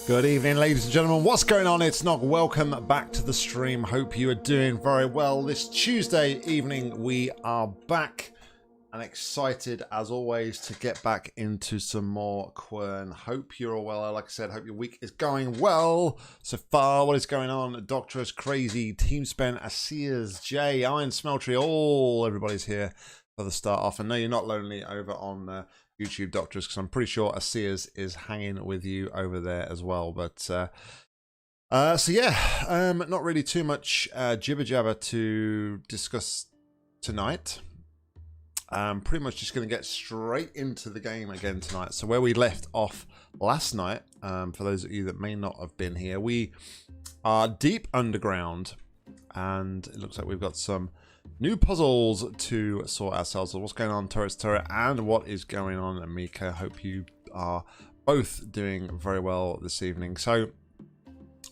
Good evening, ladies and gentlemen. What's going on? It's NOCK. Welcome back to the stream. Hope you are doing very well. This Tuesday evening, we are back and excited, as always, to get back into some more Quern. Hope you're all well. Like I said, hope your week is going well so far. What is going on? Doctor's Crazy, Team Spent, Asias, Jay, Iron Smeltery, everybody's here for the start off. And no, you're not lonely over on YouTube, Doctors, because I'm pretty sure Asias is hanging with you over there as well. But so yeah, not really too much jibber jabber to discuss tonight. Pretty much just going to get straight into the game again tonight. So where we left off last night, for those of you that may not have been here, we are deep underground, and it looks like we've got some new puzzles to sort ourselves. So what's going on, Turret, and what is going on, Amika? Hope you are both doing very well this evening. So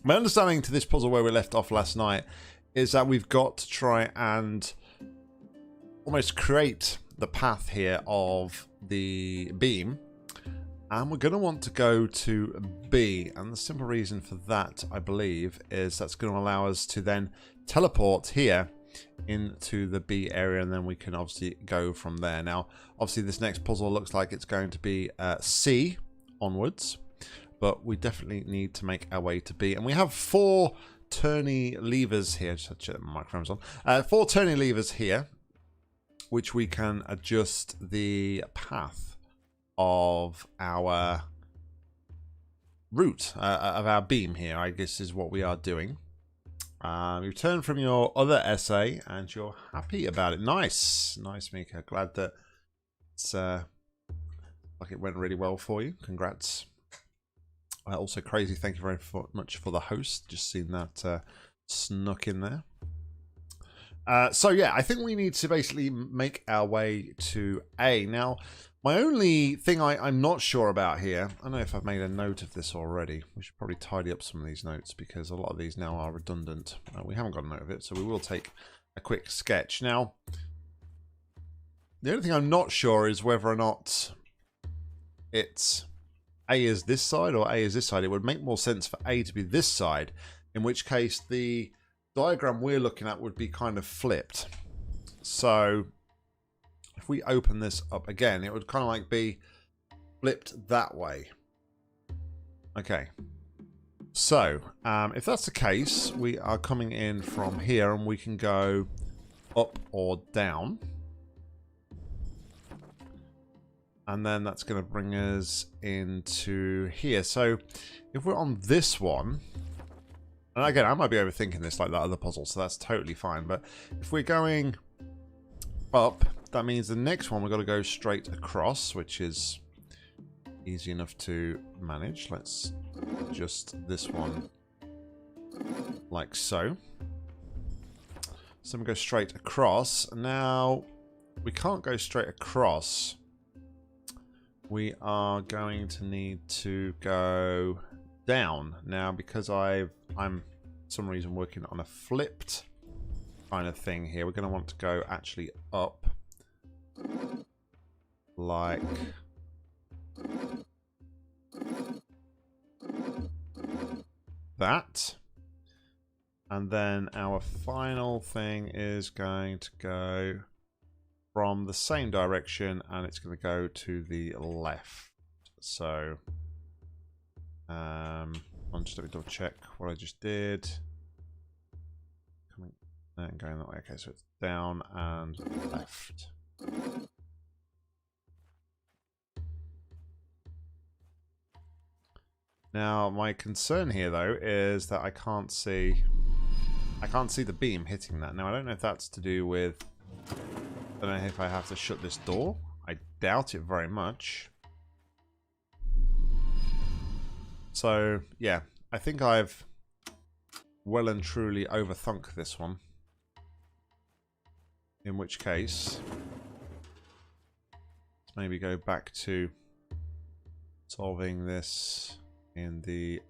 my understanding to this puzzle where we left off last night is that we've got to try and almost create the path here of the beam, and we're going to want to go to B, and the simple reason for that, I believe, is that's going to allow us to then teleport here into the B area, and then we can obviously go from there. Now obviously this next puzzle looks like it's going to be C onwards, but we definitely need to make our way to B, and we have 4 turny levers here. Just check that my microphone's on. 4 turny levers here, which we can adjust the path of our route of our beam here, I guess is what we are doing. You return from your other essay and you're happy about it. Nice, Mika. Glad that it's like it went really well for you. Congrats. Also, Crazy, thank you very much for the host. Just seen that snuck in there. So yeah, I think we need to basically make our way to A. Now, my only thing I'm not sure about here, I don't know if I've made a note of this already. We should probably tidy up some of these notes because a lot of these now are redundant. We haven't got a note of it, so we will take a quick sketch. Now, the only thing I'm not sure is whether or not it's A is this side or A is this side. It would make more sense for A to be this side, in which case the diagram we're looking at would be kind of flipped. So if we open this up again, it would kind of like be flipped that way. Okay, so if that's the case, we are coming in from here and we can go up or down, and then that's going to bring us into here. So if we're on this one, and again, I might be overthinking this like that other puzzle, so that's totally fine. But if we're going up, that means the next one we've got to go straight across, which is easy enough to manage. Let's adjust this one like so. So we go straight across. Now, we can't go straight across. We are going to need to go down. Now, because I'm for some reason working on a flipped kind of thing here, we're going to want to go actually up like that, and then our final thing is going to go from the same direction, and it's going to go to the left. So just let me double check what I just did. Coming and going that way. Okay, so it's down and left. Now, my concern here though is that I can't see the beam hitting that. Now, I don't know if that's to do with, I don't know if I have to shut this door. I doubt it very much. So, yeah, I think I've well and truly overthunk this one. In which case, let's maybe go back to solving this in the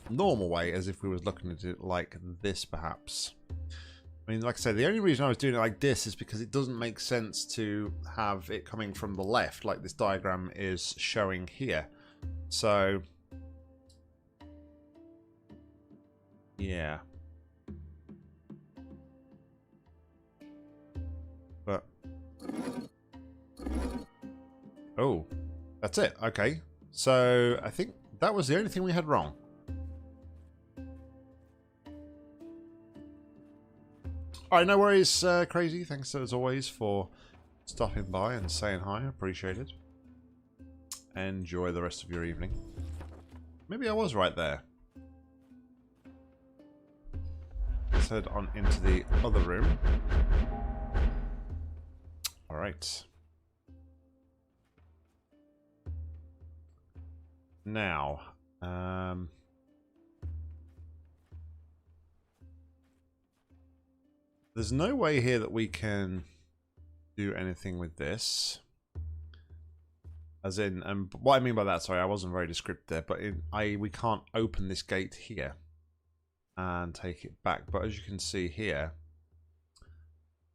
normal way, as if we was looking at it like this, perhaps. I mean, like I said, the only reason I was doing it like this is because it doesn't make sense to have it coming from the left, like this diagram is showing here. So Yeah. But... Oh, that's it. Okay. So, I think that was the only thing we had wrong. Alright, no worries, Crazy. Thanks as always for stopping by and saying hi. I appreciate it. Enjoy the rest of your evening. Maybe I was right there. Let's head on into the other room. Alright. Now, there's no way here that we can do anything with this. As in, and what I mean by that, sorry, I wasn't very descriptive there, but we can't open this gate here and take it back. But as you can see here,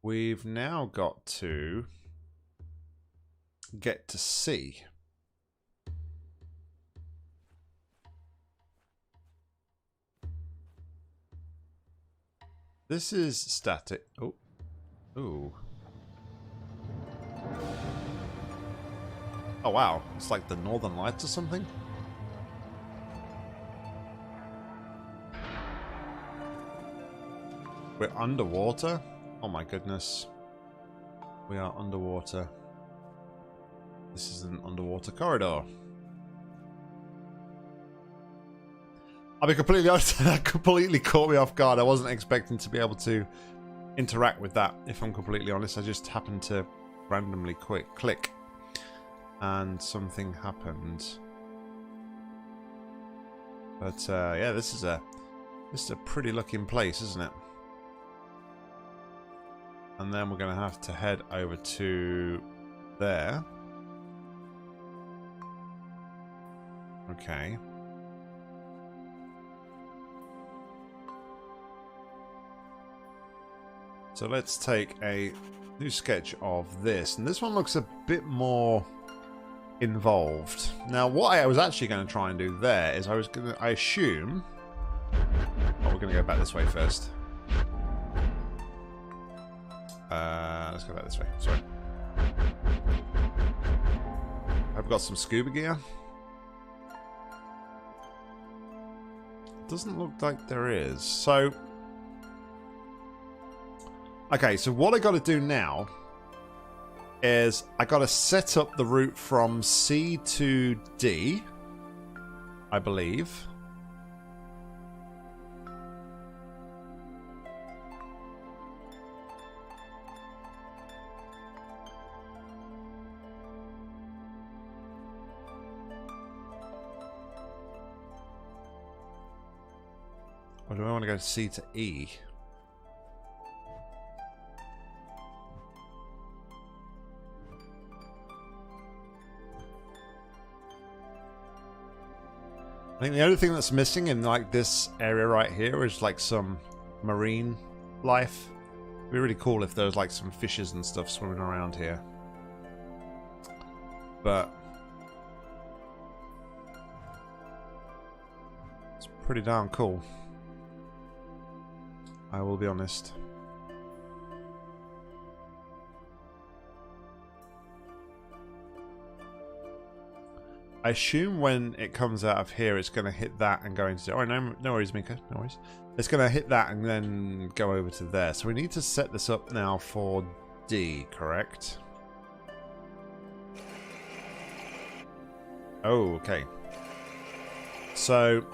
we've now got to get to C. This is static. Oh. Ooh. Oh wow, it's like the Northern Lights or something. We're underwater? Oh my goodness. We are underwater. This is an underwater corridor. I'll be completely honest, that completely caught me off guard. I wasn't expecting to be able to interact with that, if I'm completely honest. I just happened to randomly click. And something happened. But yeah, this is a pretty looking place, isn't it? And then we're going to have to head over to there. Okay. So let's take a new sketch of this, and this one looks a bit more involved. Now, what I was actually going to try and do there is I assume... Oh, we're going to go back this way first. Let's go back this way. Sorry. I've got some scuba gear. Doesn't look like there is. So... Okay, so what I got to do now is I got to set up the route from C to D, I believe. Or do I want to go C to E? I think the only thing that's missing in like this area right here is like some marine life. It'd be really cool if there was like some fishes and stuff swimming around here. But it's pretty darn cool. I will be honest. I assume when it comes out of here, it's going to hit that and go into... Oh, no worries, Mika. No worries. It's going to hit that and then go over to there. So we need to set this up now for D, correct? Oh, okay. So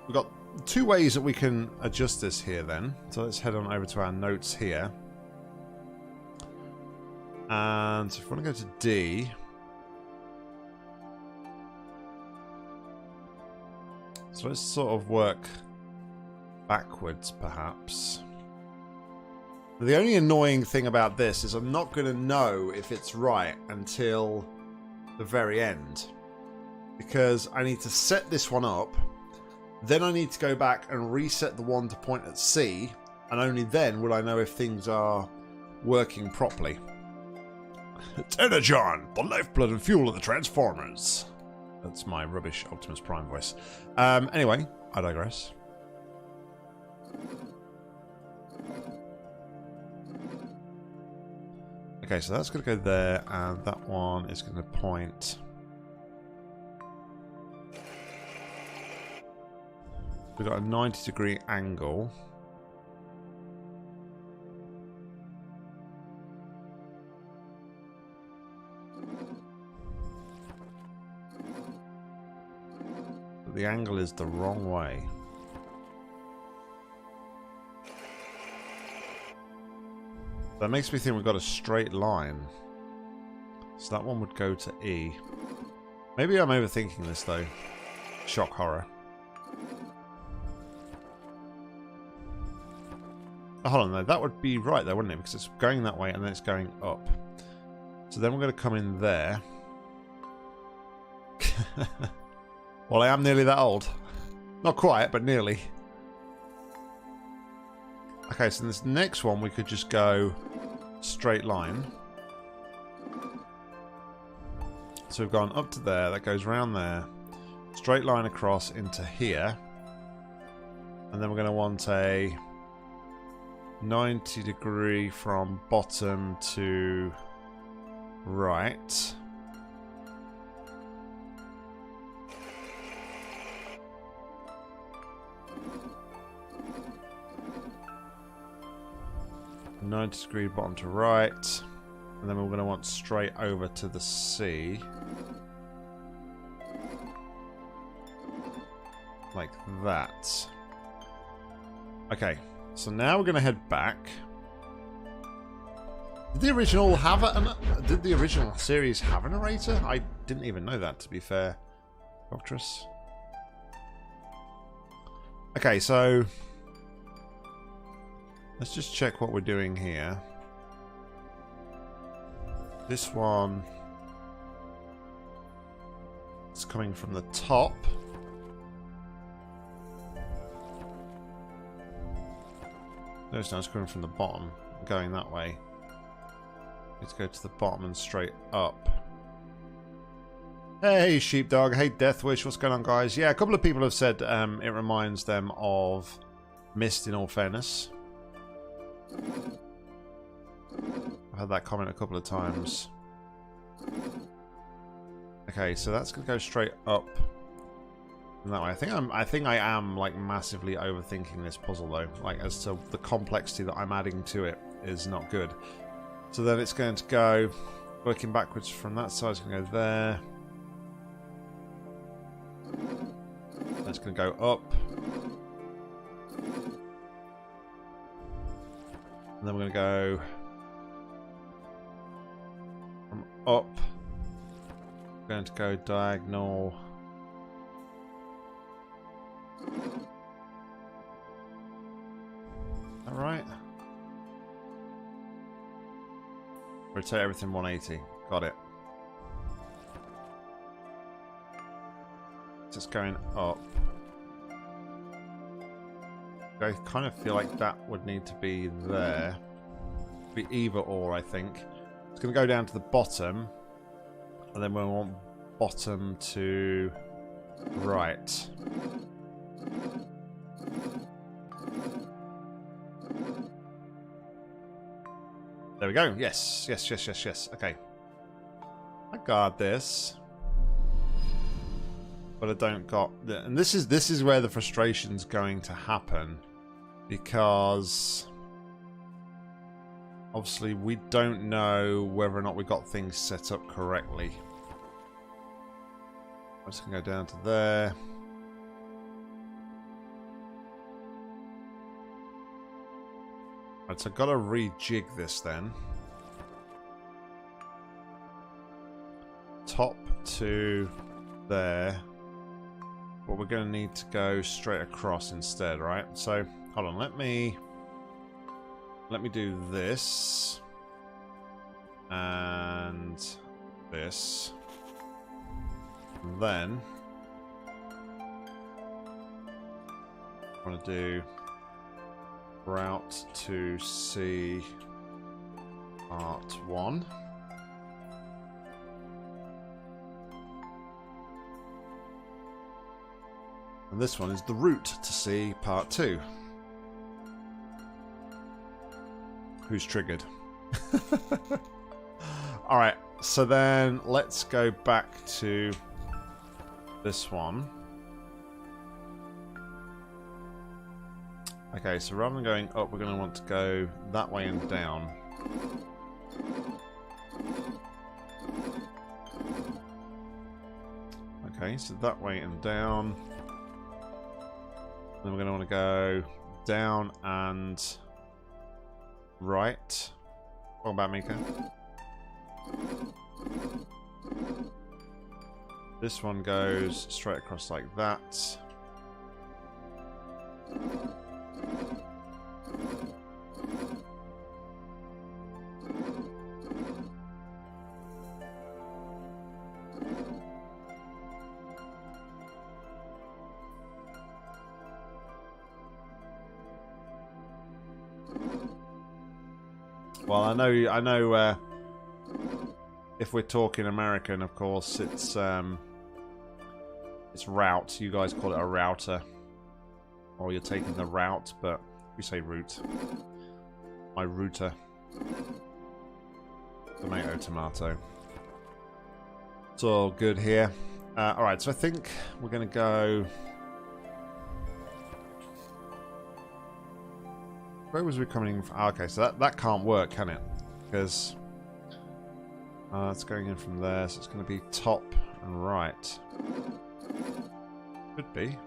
we've got two ways that we can adjust this here then. So let's head on over to our notes here. And if we want to go to D... So let's sort of work backwards, perhaps. The only annoying thing about this is I'm not going to know if it's right until the very end. Because I need to set this one up, then I need to go back and reset the one to point at C, and only then will I know if things are working properly. It's Energon, the lifeblood and fuel of the Transformers. That's my rubbish Optimus Prime voice. Anyway, I digress. Okay, so that's going to go there, and that one is going to point. We've got a 90-degree angle. But the angle is the wrong way. That makes me think we've got a straight line. So that one would go to E. Maybe I'm overthinking this though. Shock horror. Oh, hold on though, that would be right though, wouldn't it? Because it's going that way and then it's going up. So then we're going to come in there. Well, I am nearly that old. Not quite, but nearly. Okay, so this next one we could just go straight line. So we've gone up to there, that goes round there, straight line across into here, and then we're going to want a 90-degree from bottom to right. A 90-degree bottom to right, and then we're going to want straight over to the sea. Like that. Okay, so now we're going to head back. Did the original have did the original series have a narrator? I didn't even know that, to be fair, Doctress. Okay, so let's just check what we're doing here. This one is coming from the top. Notice now it's coming from the bottom, going that way. Let's go to the bottom and straight up. Hey, Sheepdog. Hey, Deathwish. What's going on, guys? Yeah, a couple of people have said it reminds them of Myst, in all fairness. I've had that comment a couple of times. Okay, so that's going to go straight up that way. I think I am like massively overthinking this puzzle though. Like, as to the complexity that I'm adding to it is not good. So then it's going to go working backwards from that side. It's going to go there. That's going to go up. And then we're going to go from up. We're going to go diagonal. Alright. Rotate everything 180. Got it. Just going up. I kind of feel like that would need to be there. Be either or, I think. It's going to go down to the bottom. And then we want bottom to right. There we go. Yes. Yes, yes, yes, yes. Okay. I got this. But I don't got... And this is where the frustration's going to happen. Because... obviously, we don't know whether or not we got things set up correctly. I'm just going to go down to there. Right, so I've got to rejig this then. Top to there. But we're going to need to go straight across instead, right? So, hold on, let me do this. And this. And then I want to do route to C part 1. And this one is the route to C part 2. Who's triggered? Alright, so then let's go back to this one. Okay, so rather than going up, we're going to want to go that way and down. Okay, so that way and down. Then we're going to want to go down and right. What about Mika? This one goes straight across like that. Well, I know. If we're talking American, of course, it's route. You guys call it a router, or you're taking the route, but we say route. My router. Tomato, tomato. It's all good here. All right, so I think we're going to go. Where was we coming from? Oh, okay, so that can't work, can it? Because it's going in from there, so it's going to be top and right. Could be.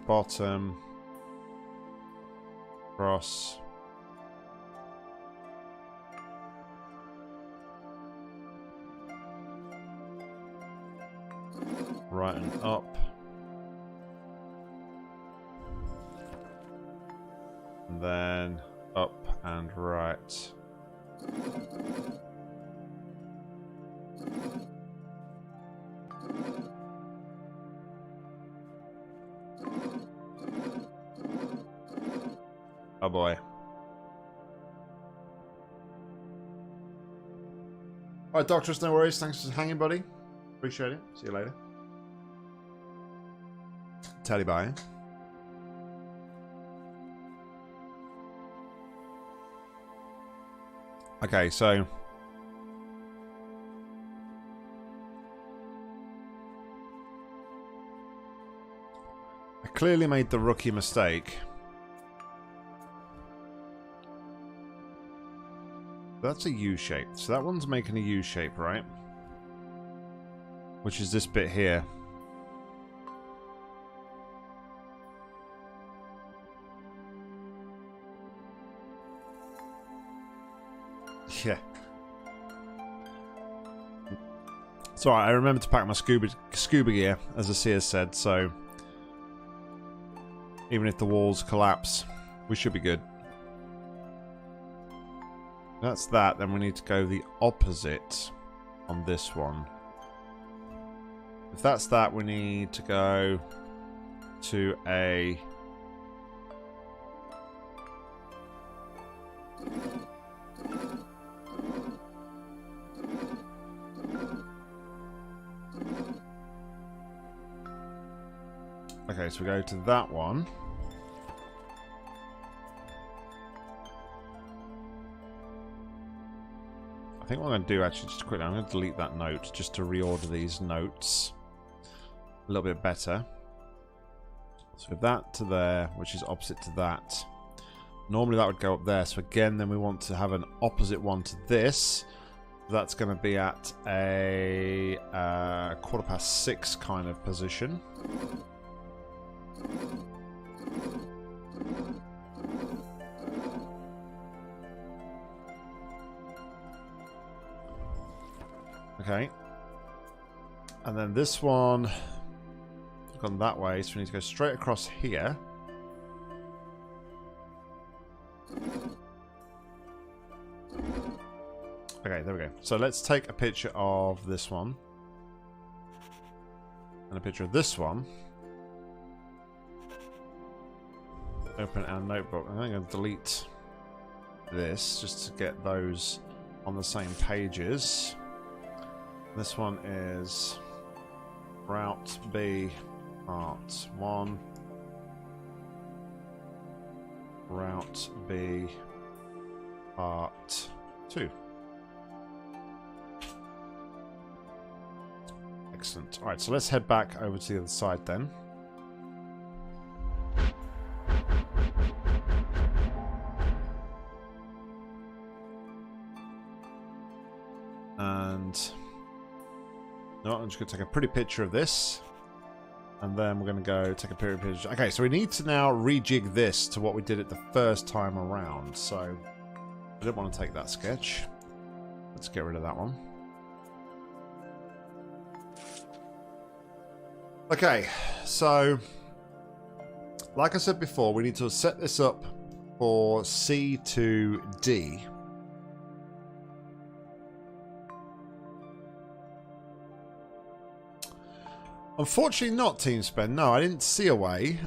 Bottom. Cross. Right and up. And then up and right. Oh boy. Alright, Doctorus, no worries. Thanks for hanging, buddy. Appreciate it. See you later. Tally bye. Okay, so I clearly made the rookie mistake. That's a U shape. So that one's making a U shape, right? Which is this bit here. Yeah. It's alright, I remember to pack my scuba gear, as the seer said, so even if the walls collapse, we should be good. That's that, then we need to go the opposite on this one. If that's that, we need to go to a... Okay, so we go to that one. I think what I'm going to do, actually, just quickly, I'm going to delete that note just to reorder these notes a little bit better. So that to there, which is opposite to that. Normally that would go up there. So again, then we want to have an opposite one to this. That's going to be at a 6:15 kind of position. Okay. And then this one has gone that way, so we need to go straight across here. Okay, there we go. So let's take a picture of this one. And a picture of this one. Open our notebook. I'm going to delete this just to get those on the same pages. This one is Route B, Part 1. Route B, Part 2. Excellent. Alright, so let's head back over to the other side then. And no, I'm just going to take a pretty picture of this. And then we're going to go take a picture. Okay, so we need to now rejig this to what we did it the first time around. So I didn't want to take that sketch. Let's get rid of that one. Okay, so like I said before, we need to set this up for C to D. Unfortunately not, Team Spend. No, I didn't see a way.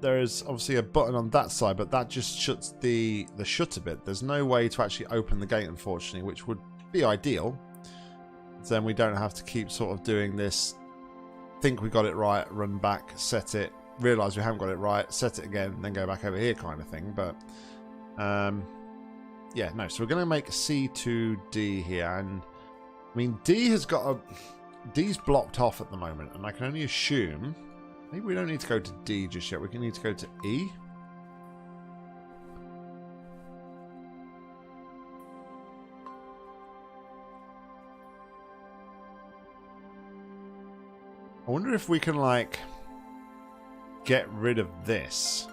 There is obviously a button on that side, but that just shuts the shutter bit. There's no way to actually open the gate, unfortunately, which would be ideal. Then we don't have to keep sort of doing this. Think we got it right, run back, set it, realise we haven't got it right, set it again, then go back over here kind of thing. But yeah, no. So we're going to make C to D here, and I mean D has got a D's blocked off at the moment, and I can only assume maybe we don't need to go to D just yet. We can need to go to E. I wonder if we can like get rid of this.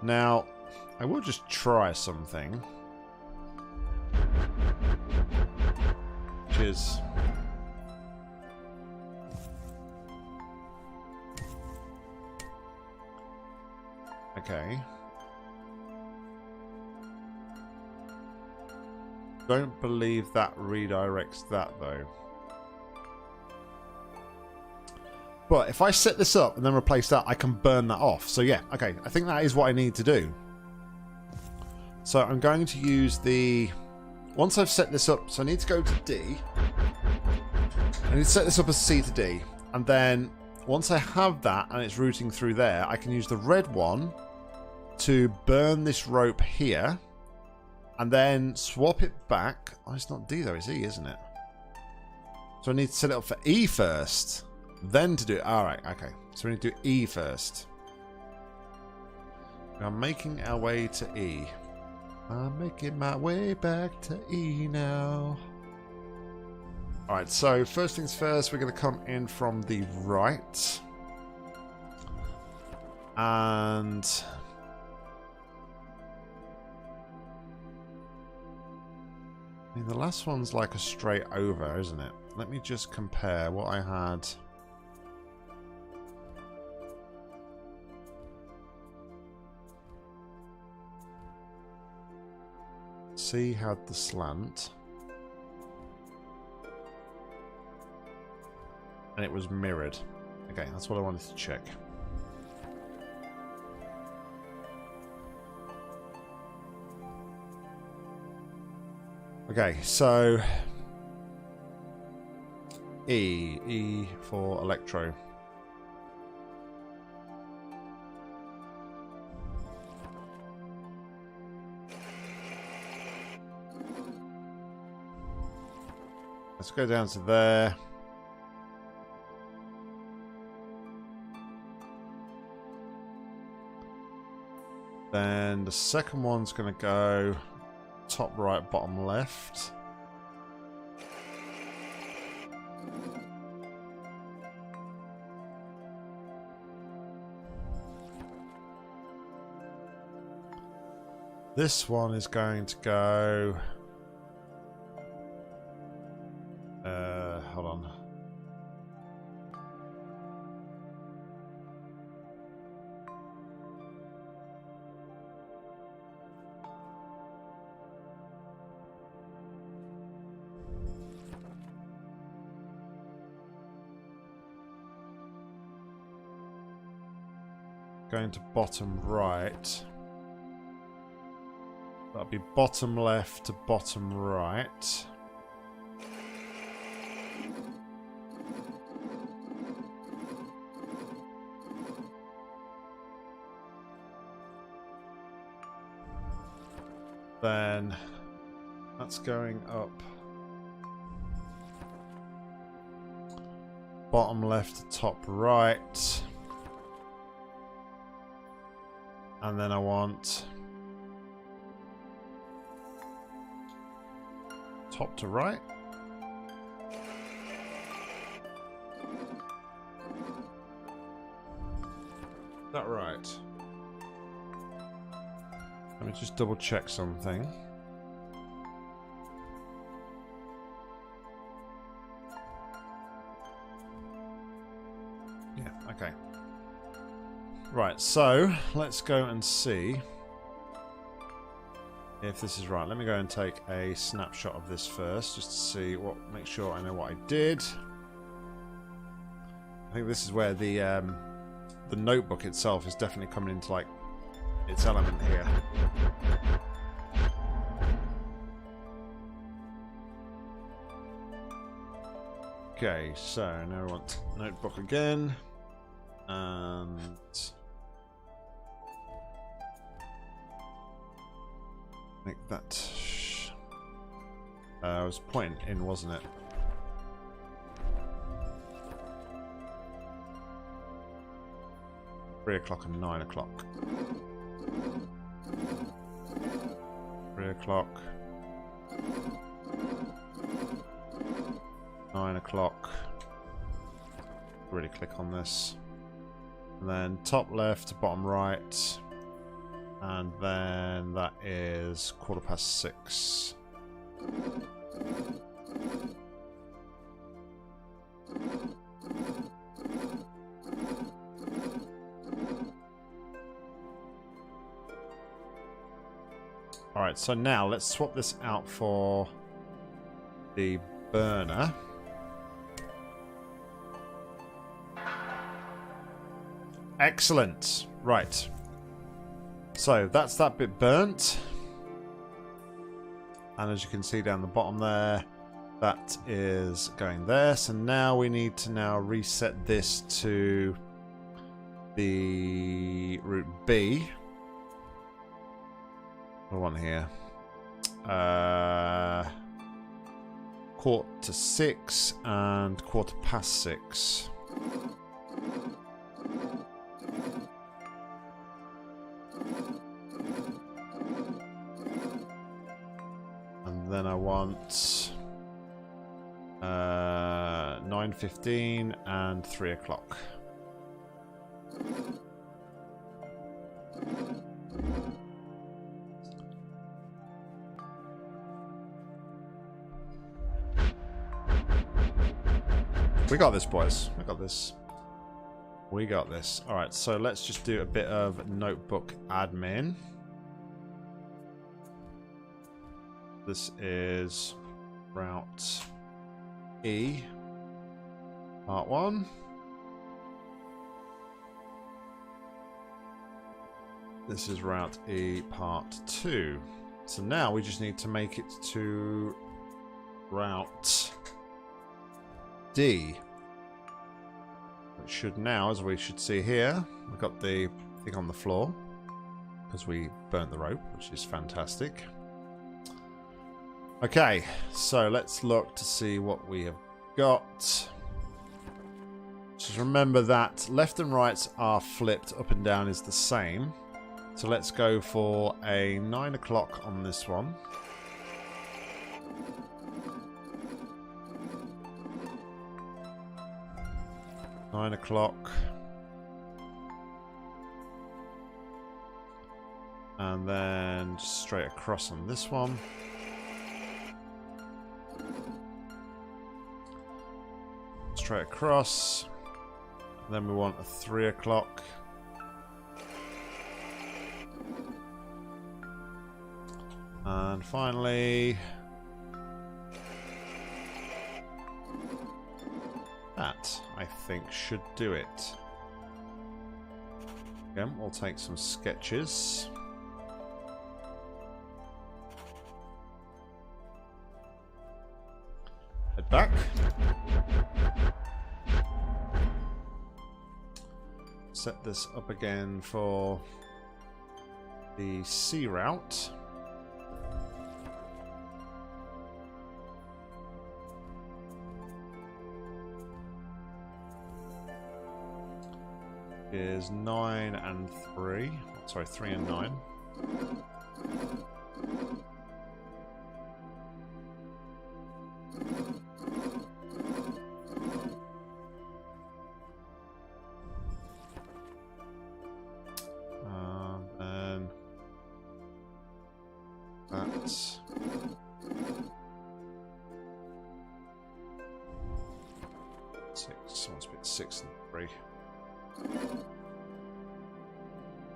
Now, I will just try something. Which is okay. Don't believe that redirects that though. But if I set this up and then replace that, I can burn that off. So yeah, okay. I think that is what I need to do. So I'm going to use the... Once I've set this up, so I need to go to D. I need to set this up as C to D. And then once I have that and it's routing through there, I can use the red one to burn this rope here. And then swap it back. Oh, it's not D though, it's E, isn't it? So I need to set it up for E first. Then to do it. Alright, okay. So we need to do E first. We are making our way to E. I'm making my way back to E now. Alright, so first things first, we're going to come in from the right. And... I mean, the last one's like a straight over, isn't it? Let me just compare what I had... C had the slant. And it was mirrored. Okay, that's what I wanted to check. Okay, so... E for electro. Let's go down to there. Then the second one's going to go top right, bottom left. This one is going to go... hold on. Going to bottom right. That'll be bottom left to bottom right. Then that's going up. Bottom left, top right. And then I want top to right. Is that right? Let me just double check something. Yeah, okay. Right, so let's go and see if this is right. Let me go and take a snapshot of this first, just to see what, make sure I know what I did. I think this is where the notebook itself is definitely coming into like its element here. Okay, so now I want notebook again, and make that. I was pointing in, wasn't it? Three o'clock and 9 o'clock. 3 o'clock. 9 o'clock. Really click on this. And then top left, bottom right. And then that is 6:15. Alright, so now let's swap this out for the burner. Excellent. Right. So that's that bit burnt. And as you can see down the bottom there, that is going there. So now we need to now reset this to the route B. What do I want here? 6:15 and 6:15. And then I want 9:15 and 3 o'clock. We got this, boys. We got this. We got this. Alright, so let's just do a bit of notebook admin. This is route E, part 1. This is route E, part 2. So now we just need to make it to route D. Which should now, as we should see here, we've got the thing on the floor because we burnt the rope, which is fantastic. Okay, so let's look to see what we have got. Just remember that left and right are flipped, up and down is the same. So let's go for a 9 o'clock on this one. Nine o'clock. And then just straight across on this one. Straight across. And then we want a 3 o'clock. And finally, that, I think, should do it. Again, we'll take some sketches. Head back. Set this up again for the C route. is 9 and 3. Sorry, 3 and 9. And that's 6. Must be 6 and 3.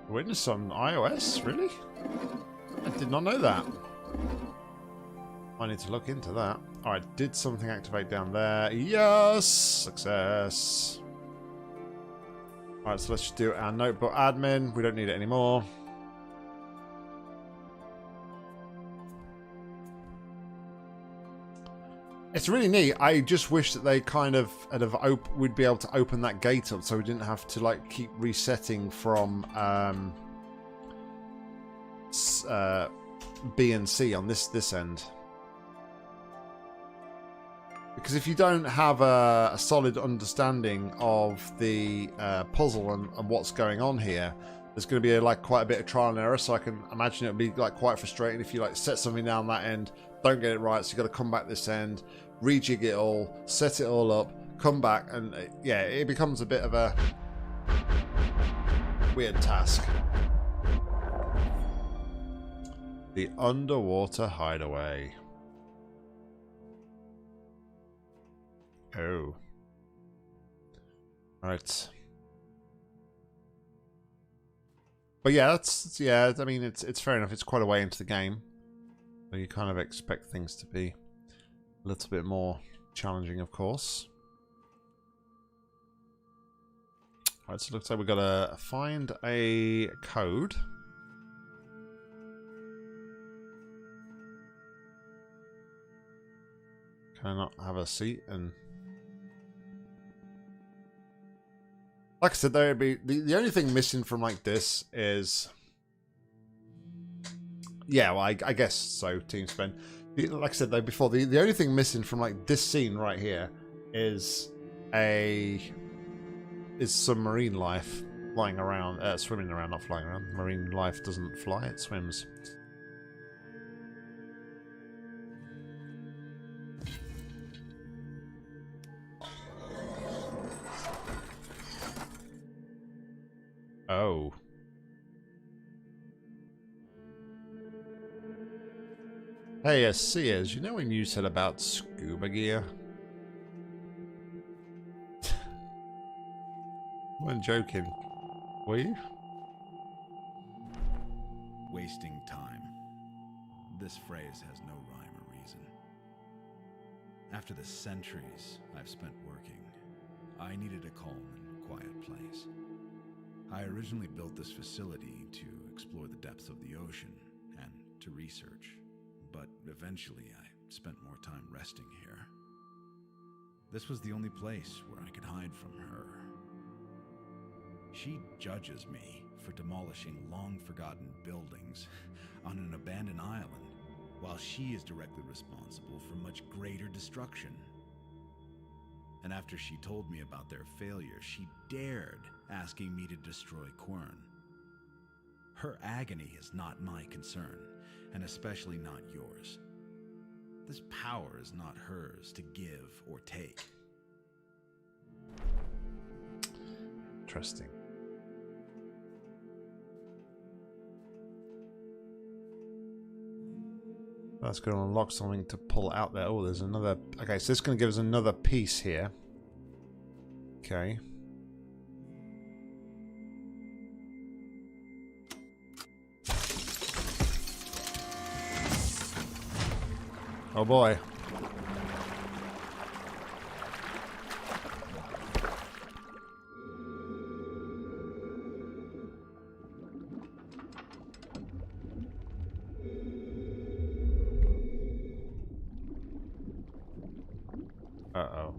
Witness on iOS? Really? I did not know that. I need to look into that. Alright, did something activate down there? Yes! Success. Alright, so let's just do our notebook admin. We don't need it anymore. It's really neat. I just wish that they kind of would be able to open that gate up so we didn't have to like keep resetting from B and C on this end. Because if you don't have a solid understanding of the puzzle and what's going on here, there's going to be like quite a bit of trial and error. So I can imagine it would be like quite frustrating if you like set something down that end, don't get it right, so you got to come back this end, rejig it all, set it all up, come back, and yeah, it becomes a bit of a weird task. The underwater hideaway. Oh. Right. But yeah, I mean, it's fair enough. It's quite a way into the game. So you kind of expect things to be a little bit more challenging, of course. Alright, so it looks like we've got to find a code. Can I not have a seat? And like I said, there would be the only thing missing from like this is, yeah, well, I guess so. Team spend. Like I said though before, the only thing missing from like this scene right here is some marine life flying around, swimming around, not flying around. Marine life doesn't fly; it swims. Oh. Hey, Sears, you know when you said about scuba gear? I wasn't joking. Were you? Wasting time. This phrase has no rhyme or reason. After the centuries I've spent working, I needed a calm and quiet place. I originally built this facility to explore the depths of the ocean and to research, but eventually I spent more time resting here. This was the only place where I could hide from her. She judges me for demolishing long-forgotten buildings on an abandoned island, while she is directly responsible for much greater destruction. And after she told me about their failure, she dared asking me to destroy Quern. Her agony is not my concern, and especially not yours. This power is not hers to give or take. Interesting. That's going to unlock something to pull out there. Oh, there's another. Okay, so this is going to give us another piece here. Okay. Oh boy. Uh-oh.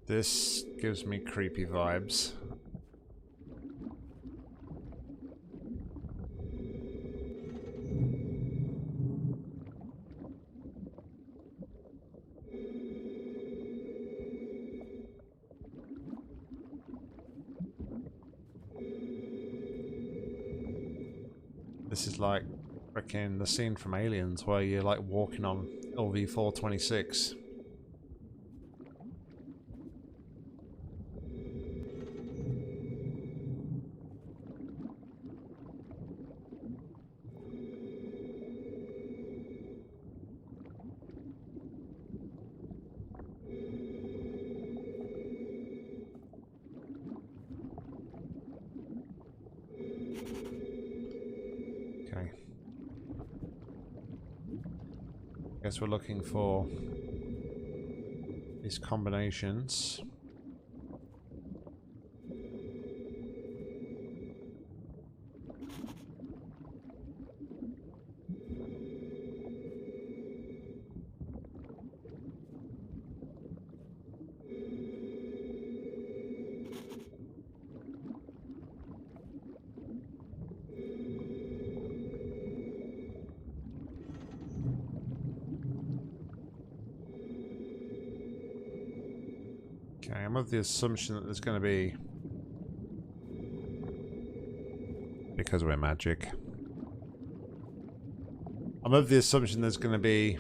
This gives me creepy vibes. This is like freaking the scene from Aliens where you're like walking on LV-426. Okay. Guess we're looking for these combinations. Okay, I'm of the assumption that there's going to be, because we're magic, I'm of the assumption there's going to be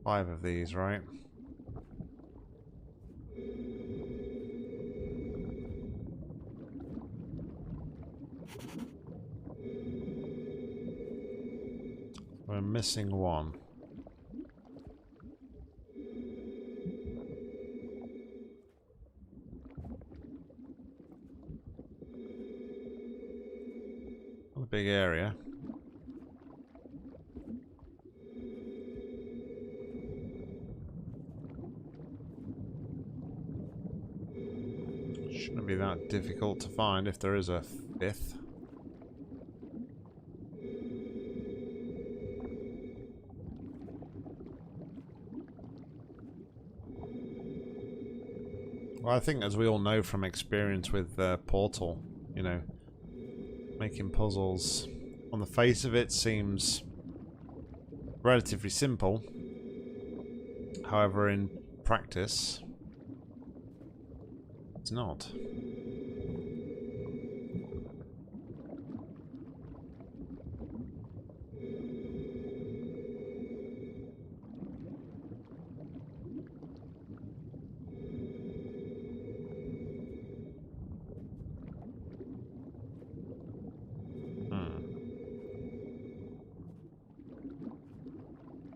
5 of these, right? We're missing 1. Not a big area. Shouldn't be that difficult to find if there is a 5th. Well, I think, as we all know from experience with Portal, you know, making puzzles on the face of it seems relatively simple. However, in practice, it's not.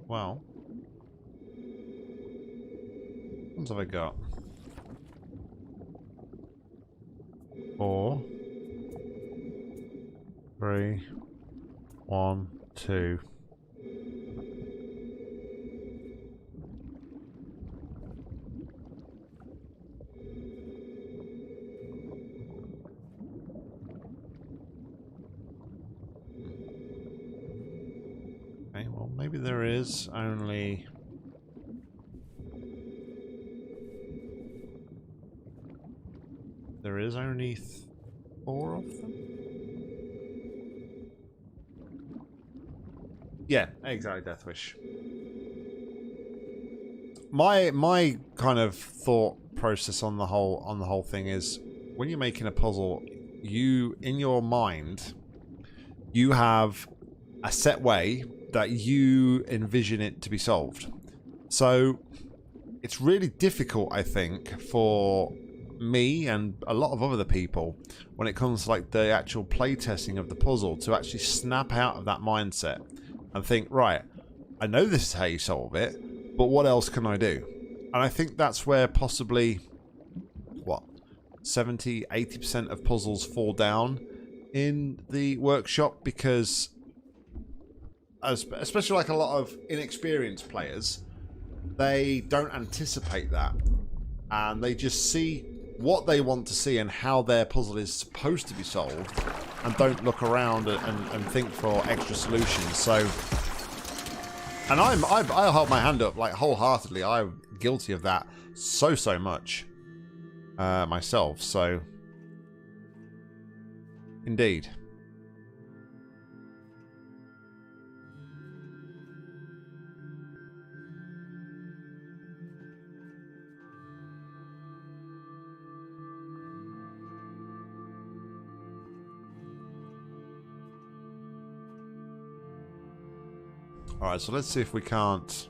Well, what have I got? 4, 3, 1, 2. Okay, well, maybe there is only... There is only 4 of them? Yeah, exactly, Deathwish. My kind of thought process on the whole thing is, when you're making a puzzle, you, in your mind, you have a set way that you envision it to be solved. So it's really difficult, I think, for me and a lot of other people, when it comes to like the actual playtesting of the puzzle, to actually snap out of that mindset and think, right, I know this is how you solve it, but what else can I do? And I think that's where possibly, what, 70-80% of puzzles fall down in the workshop, because especially like a lot of inexperienced players, they don't anticipate that, and they just see what they want to see and how their puzzle is supposed to be solved, and don't look around and think for extra solutions. So, and I'll hold my hand up, like, wholeheartedly. I'm guilty of that so much myself. So, indeed. Alright, so let's see if we can't...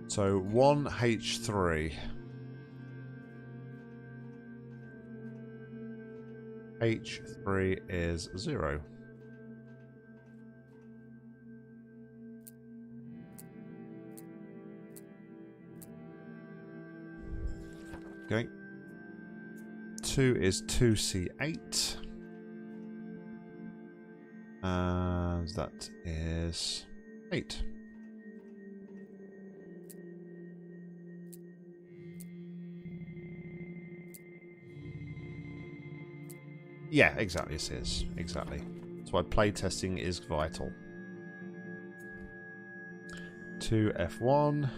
So 1H3. H3 is 0. Okay. 2 is 2C8. And that is 8. Yeah, exactly, it is. Exactly. That's why playtesting is vital. 2F1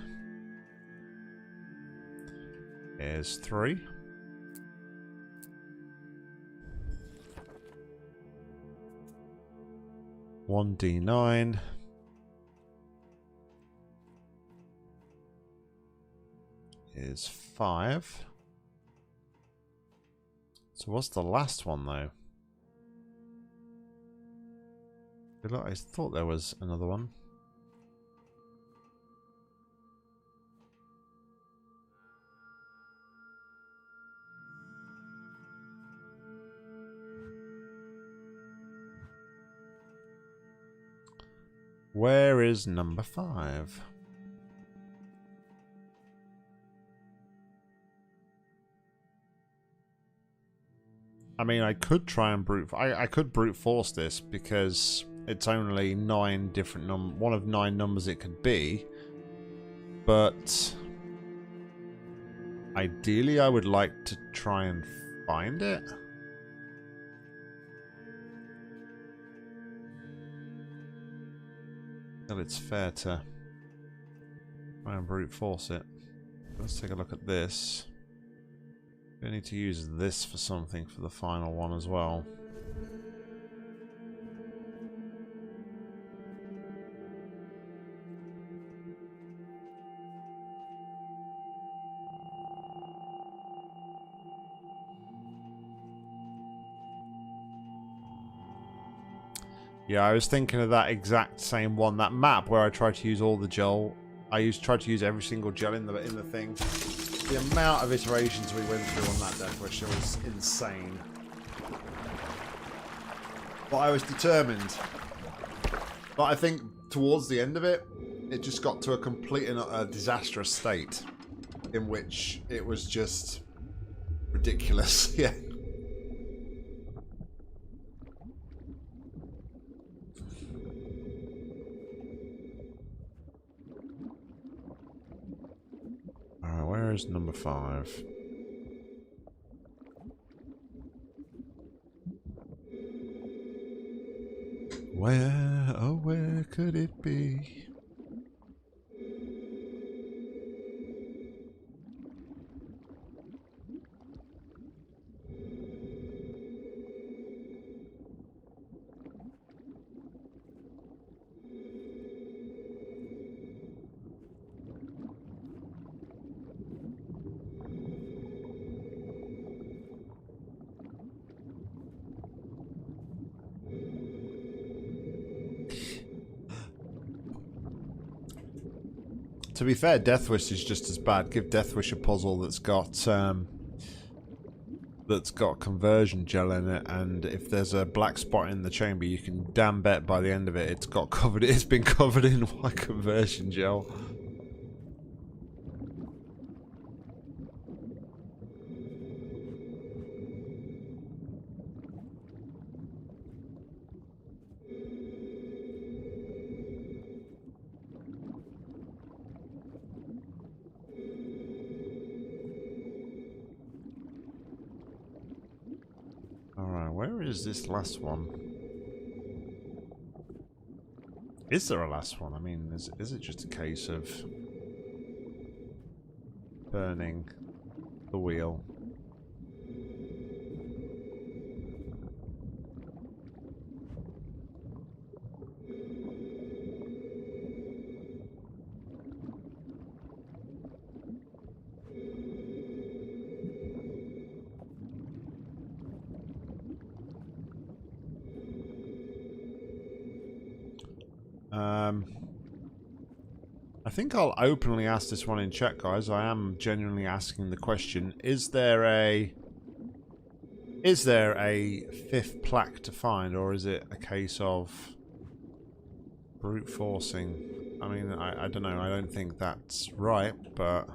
is 3. One D9 is 5. So what's the last one though? I thought there was another one. Where is number 5? I mean, I could try and I could brute force this because it's only 9 different one of 9 numbers it could be. But ideally, I would like to try and find it. Well, it's fair to try and brute force it. Let's take a look at this. We need to use this for something for the final one as well. Yeah, I was thinking of that exact same one, that map where I tried to use all the gel. Tried to use every single gel in the thing. The amount of iterations we went through on that death wish was insane. But I was determined. But I think towards the end of it, it just got to a complete and utter disastrous state in which it was just ridiculous. Yeah. Alright, where is number 5? Where, oh where could it be? To be fair, Deathwish is just as bad. Give Deathwish a puzzle that's got conversion gel in it, and if there's a black spot in the chamber, you can damn bet by the end of it, it's been covered in white conversion gel. Alright, where is this last one? Is there a last one? I mean, is it just a case of turning the wheel? I think I'll openly ask this one in chat, guys. I am genuinely asking the question: Is there a fifth plaque to find, or is it a case of brute forcing? I mean, I don't know. I don't think that's right, but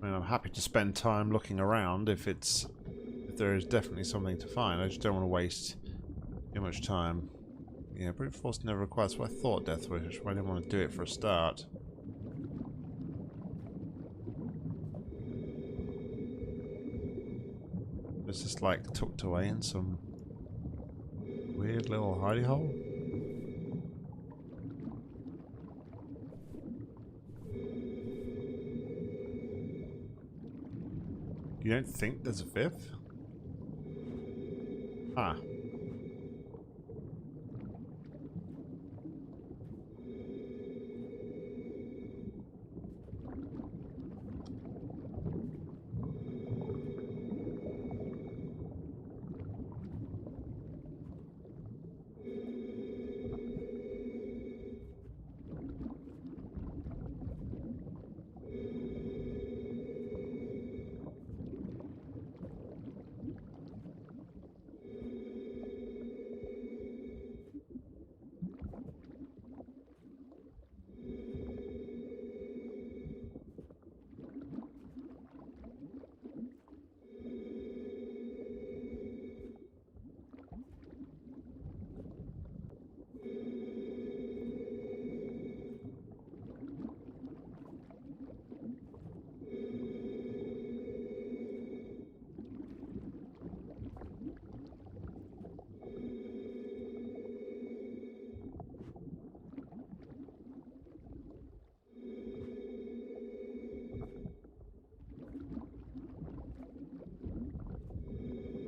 I mean, I'm happy to spend time looking around if there is definitely something to find. I just don't want to waste too much time. Yeah, brute force never requires what I thought, Death Wish. I didn't want to do it for a start. It's just like tucked away in some weird little hidey hole. You don't think there's a fifth? Ah.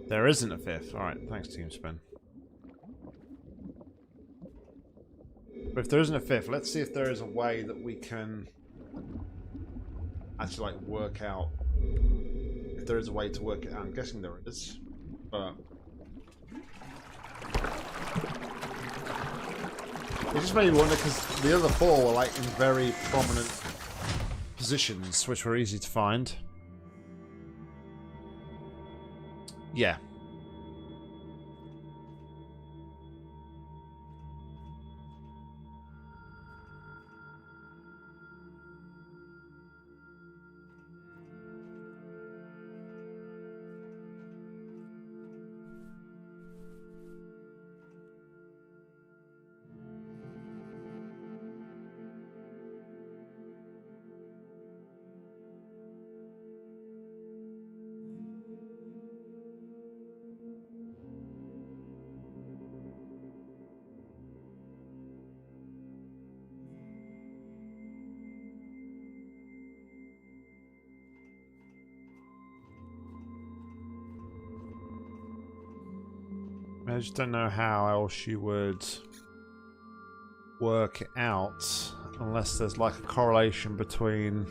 There isn't a fifth. Alright, thanks, Team Spin. But if there isn't a fifth, let's see if there is a way that we can actually, like, work out. If there is a way to work it out. I'm guessing there is. But it just made me wonder, because the other four were, like, in very prominent positions, which were easy to find. Yeah. I just don't know how else you would work it out unless there's like a correlation between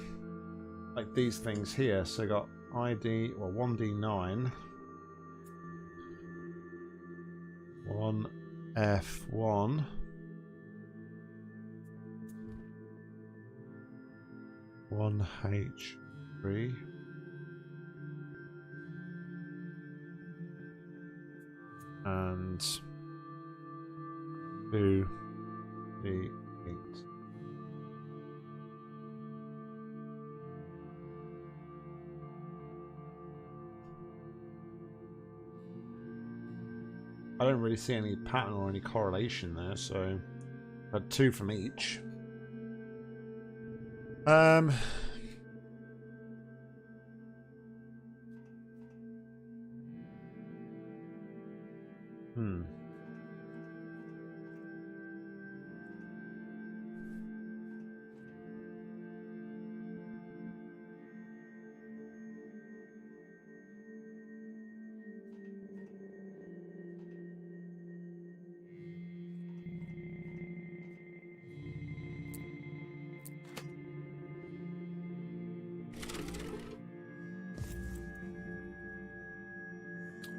like these things here. So I got ID, well, 1D9, 1F1, one H3, and 2D8. I don't really see any pattern or any correlation there, so I had 2 from each.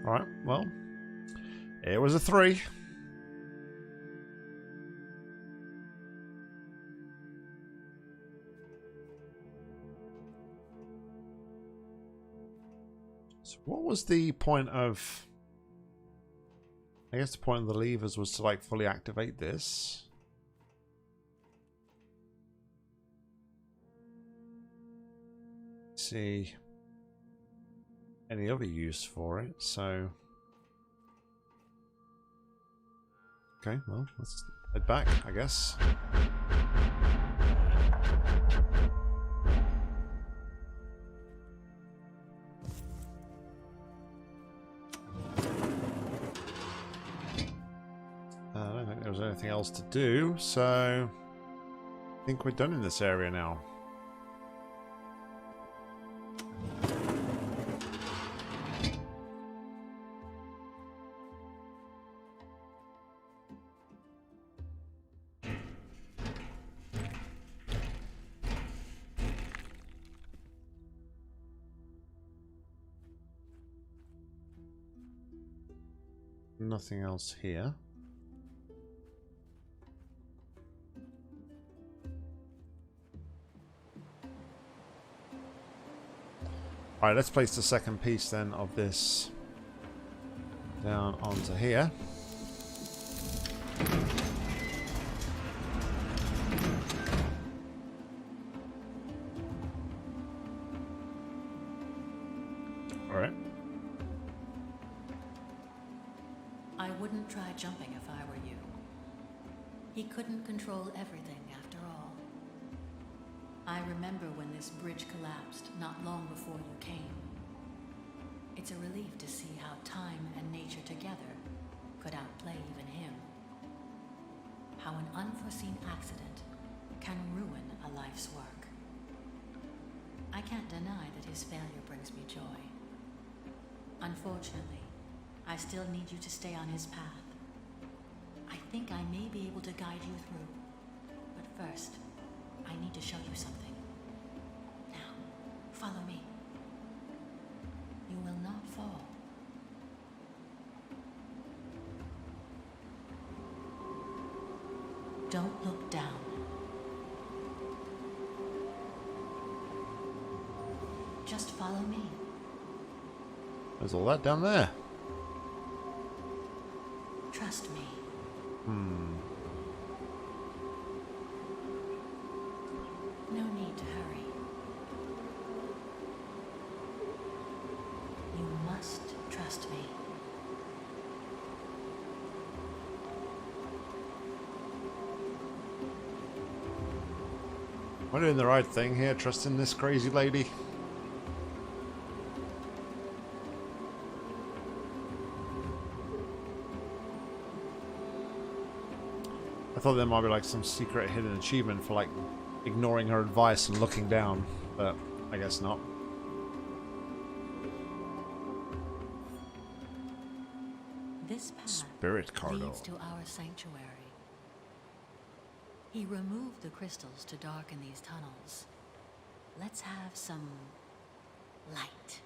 Alright, well, It was a 3. So what was the point of... I guess the point of the levers was to like fully activate this. See any other use for it, so... Okay, well, let's head back, I guess. I don't think there was anything else to do, so I think we're done in this area now. Nothing else here. Alright, let's place the second piece then of this down onto here. Alright. I wouldn't try jumping if I were you. He couldn't control everything after all. I remember when this bridge collapsed not long before you came. It's a relief to see how time and nature together could outplay even him. How an unforeseen accident can ruin a life's work. I can't deny that his failure brings me joy. Unfortunately, I still need you to stay on his path. I think I may be able to guide you through. But first, I need to show you something. Now, follow me. You will not fall. Don't look down. Just follow me. There's all that down there. Trust me. No need to hurry. You must trust me. Am I doing the right thing here, trusting this crazy lady? I thought there might be like some secret hidden achievement for like ignoring her advice and looking down, but I guess not. This path Spirit corridor. leads to our sanctuary. He removed the crystals to darken these tunnels. Let's have some light.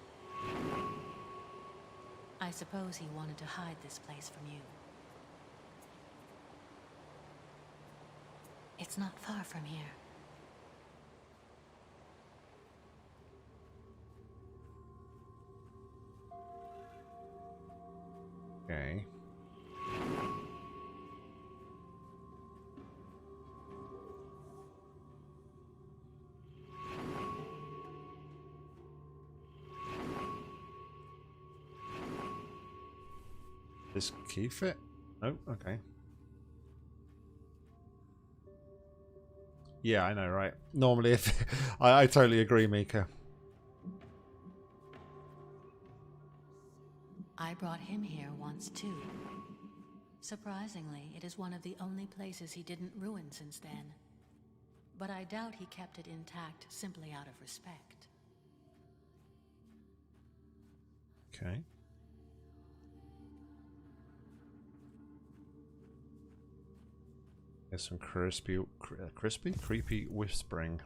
I suppose he wanted to hide this place from you. It's not far from here. Okay. This key fit? Oh, okay. Yeah, I know, right? Normally, if I totally agree, Mika. I brought him here once too. Surprisingly, it is one of the only places he didn't ruin since then. But I doubt he kept it intact simply out of respect. Okay. There's some creepy whispering.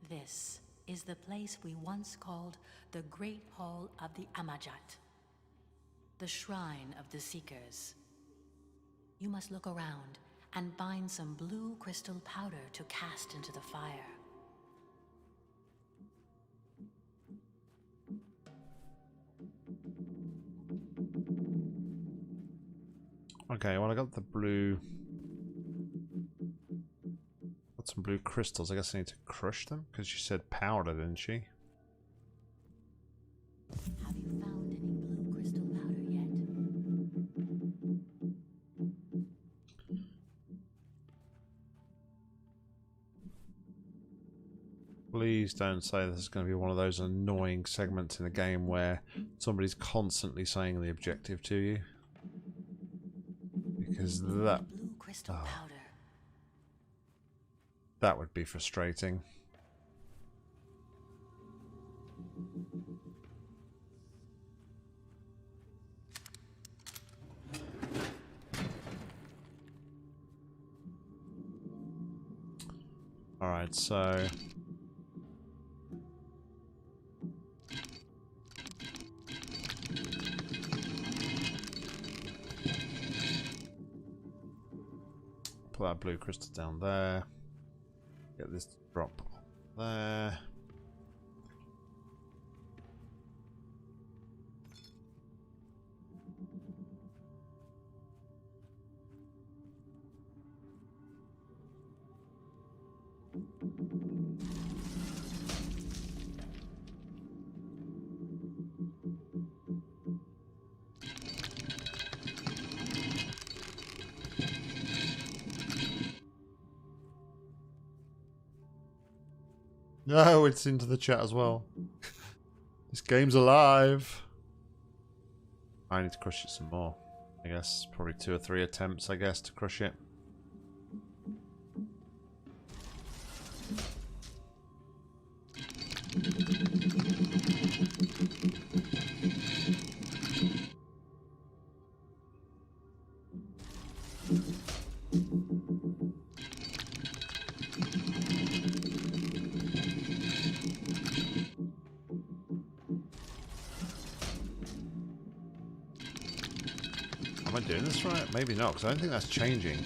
This is the place we once called the Great Hall of the Amajat, the Shrine of the Seekers. You must look around and find some blue crystal powder to cast into the fire. Okay, well I got the blue... Got some blue crystals. I guess I need to crush them? Because she said powder, didn't she? Have you found any blue crystal powder yet? Please don't say this is going to be one of those annoying segments in the game where somebody's constantly saying the objective to you. Because that... Blue crystal powder. That would be frustrating. Alright, so... Put that blue crystal down there. Get this to drop there. No, it's into the chat as well. This game's alive. I need to crush it some more. I guess probably 2 or 3 attempts, I guess, to crush it. Am I doing this right? Maybe not, because I don't think that's changing.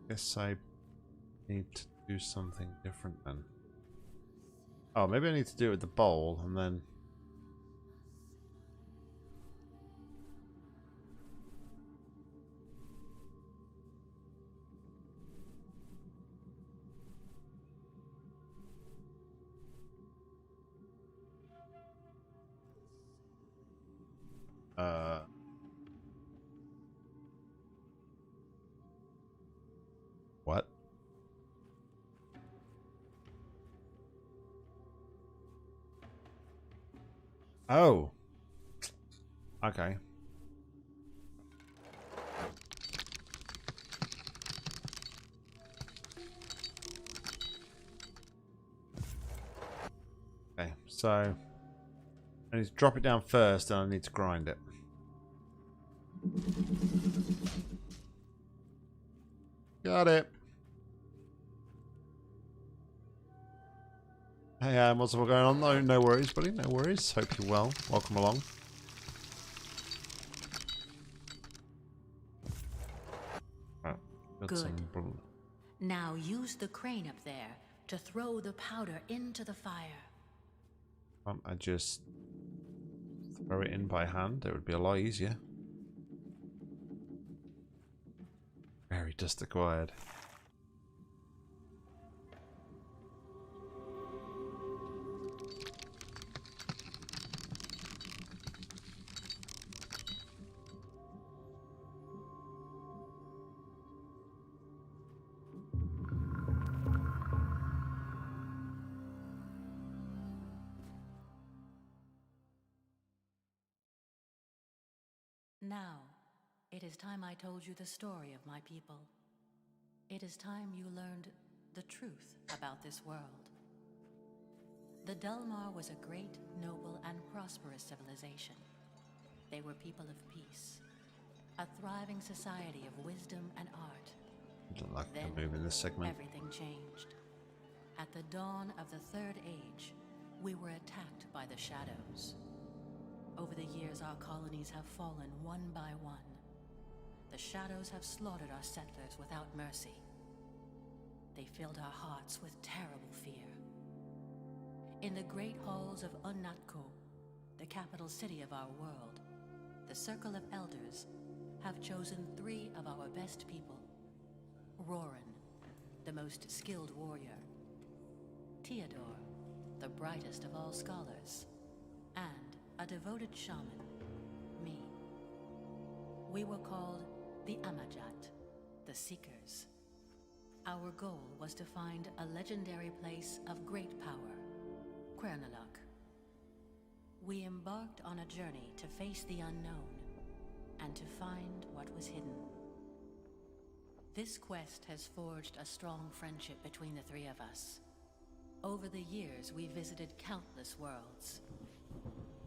Guess I need to do something different then. Oh, maybe I need to do it with the bowl and then... What? Oh. Okay. Okay, so I need to drop it down first and I need to grind it. Got it. Hey, what's all going on? No worries, buddy. No worries. Hope you're well. Welcome along. Right, Good. Now use the crane up there to throw the powder into the fire. Can't I just throw it in by hand? It would be a lot easier. Very dust acquired. Now, it is time I told you the story of my people. It is time you learned the truth about this world. The Delmar was a great, noble, and prosperous civilization. They were people of peace, a thriving society of wisdom and art. I don't like I Then can move in this segment. everything changed. At the dawn of the Third Age, we were attacked by the shadows. Over the years, our colonies have fallen one by one. The shadows have slaughtered our settlers without mercy. They filled our hearts with terrible fear. In the great halls of NOCK, the capital city of our world, the Circle of Elders have chosen 3 of our best people. Roran, the most skilled warrior. Theodore, the brightest of all scholars. And a devoted shaman, me. We were called the Amajat, the Seekers. Our goal was to find a legendary place of great power, Quern. We embarked on a journey to face the unknown and to find what was hidden. This quest has forged a strong friendship between the 3 of us. Over the years, we visited countless worlds.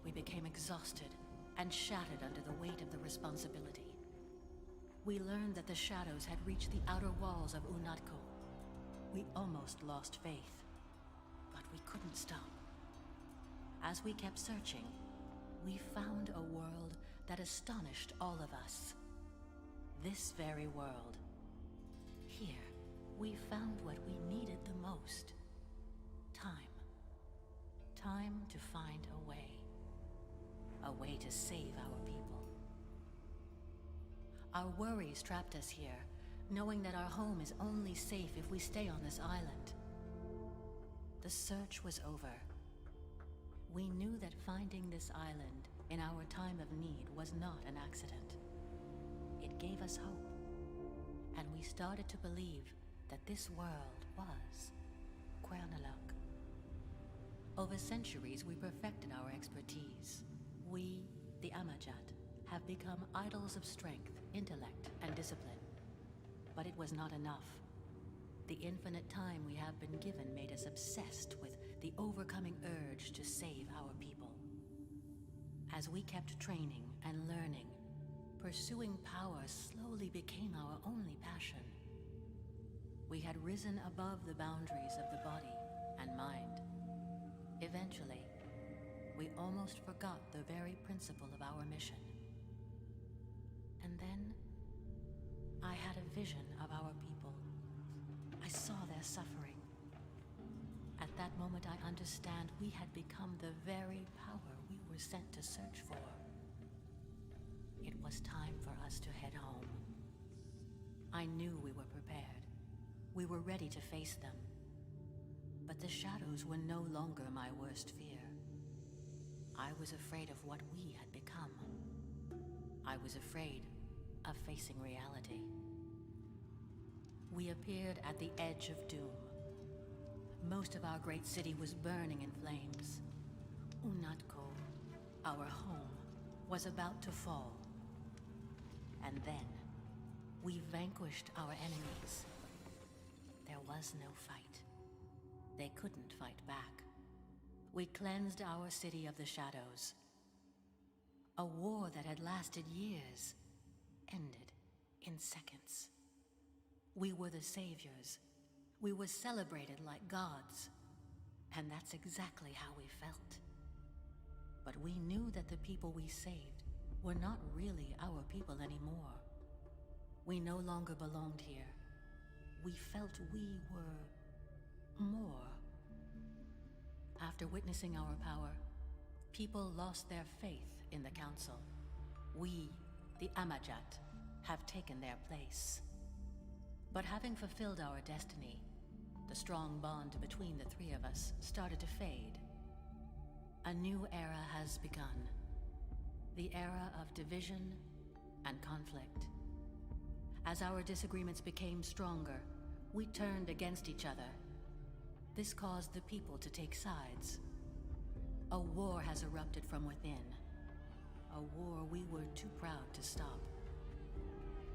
We became exhausted and shattered under the weight of the responsibility. We learned that the shadows had reached the outer walls of NOCK. We almost lost faith, but we couldn't stop. As we kept searching, we found a world that astonished all of us. This very world. Here, we found what we needed the most. Time. Time to find a way. A way to save our people. Our worries trapped us here, knowing that our home is only safe if we stay on this island. The search was over. We knew that finding this island in our time of need was not an accident. It gave us hope, and we started to believe that this world was Quern. Over centuries, we perfected our expertise. We, the Amajat, have become idols of strength, intellect, and discipline. But it was not enough. The infinite time we have been given made us obsessed with the overcoming urge to save our people. As we kept training and learning, pursuing power slowly became our only passion. We had risen above the boundaries of the body and mind. Eventually, we almost forgot the very principle of our mission. And then, I had a vision of our people. I saw their suffering. At that moment, I understand we had become the very power we were sent to search for. It was time for us to head home. I knew we were prepared. We were ready to face them. But the shadows were no longer my worst fear. I was afraid of what we had become. I was afraid of facing reality. We appeared at the edge of doom. Most of our great city was burning in flames. NOCK, our home, was about to fall. And then, we vanquished our enemies. There was no fight. They couldn't fight back. We cleansed our city of the shadows. A war that had lasted years ended in seconds. We were the saviors. We were celebrated like gods. And that's exactly how we felt. But we knew that the people we saved were not really our people anymore. We no longer belonged here. We felt we were more. After witnessing our power, people lost their faith in the council. We, the Amajat, have taken their place. But having fulfilled our destiny, the strong bond between the 3 of us started to fade. A new era has begun. The era of division and conflict. As our disagreements became stronger, we turned against each other. This caused the people to take sides. A war has erupted from within. A war we were too proud to stop.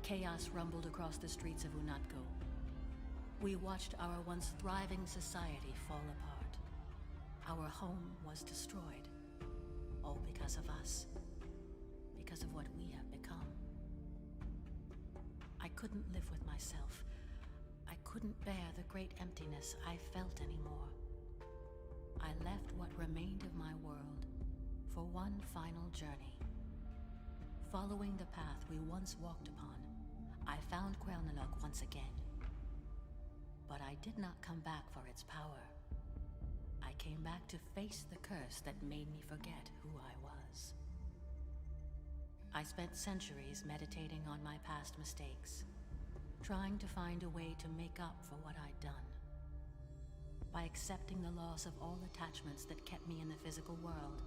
Chaos rumbled across the streets of NOCK. We watched our once thriving society fall apart. Our home was destroyed. All because of us. Because of what we have become. I couldn't live with myself. couldn't bear the great emptiness I felt anymore. I left what remained of my world for one final journey. Following the path we once walked upon, I found Quern once again. But I did not come back for its power. I came back to face the curse that made me forget who I was. I spent centuries meditating on my past mistakes, trying to find a way to make up for what I'd done. By accepting the loss of all attachments that kept me in the physical world,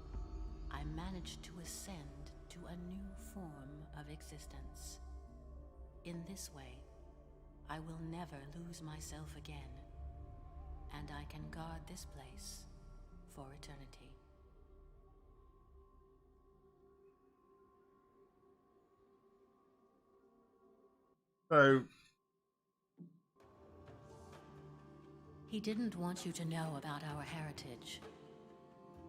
I managed to ascend to a new form of existence. In this way, I will never lose myself again, and I can guard this place for eternity. So, He didn't want you to know about our heritage.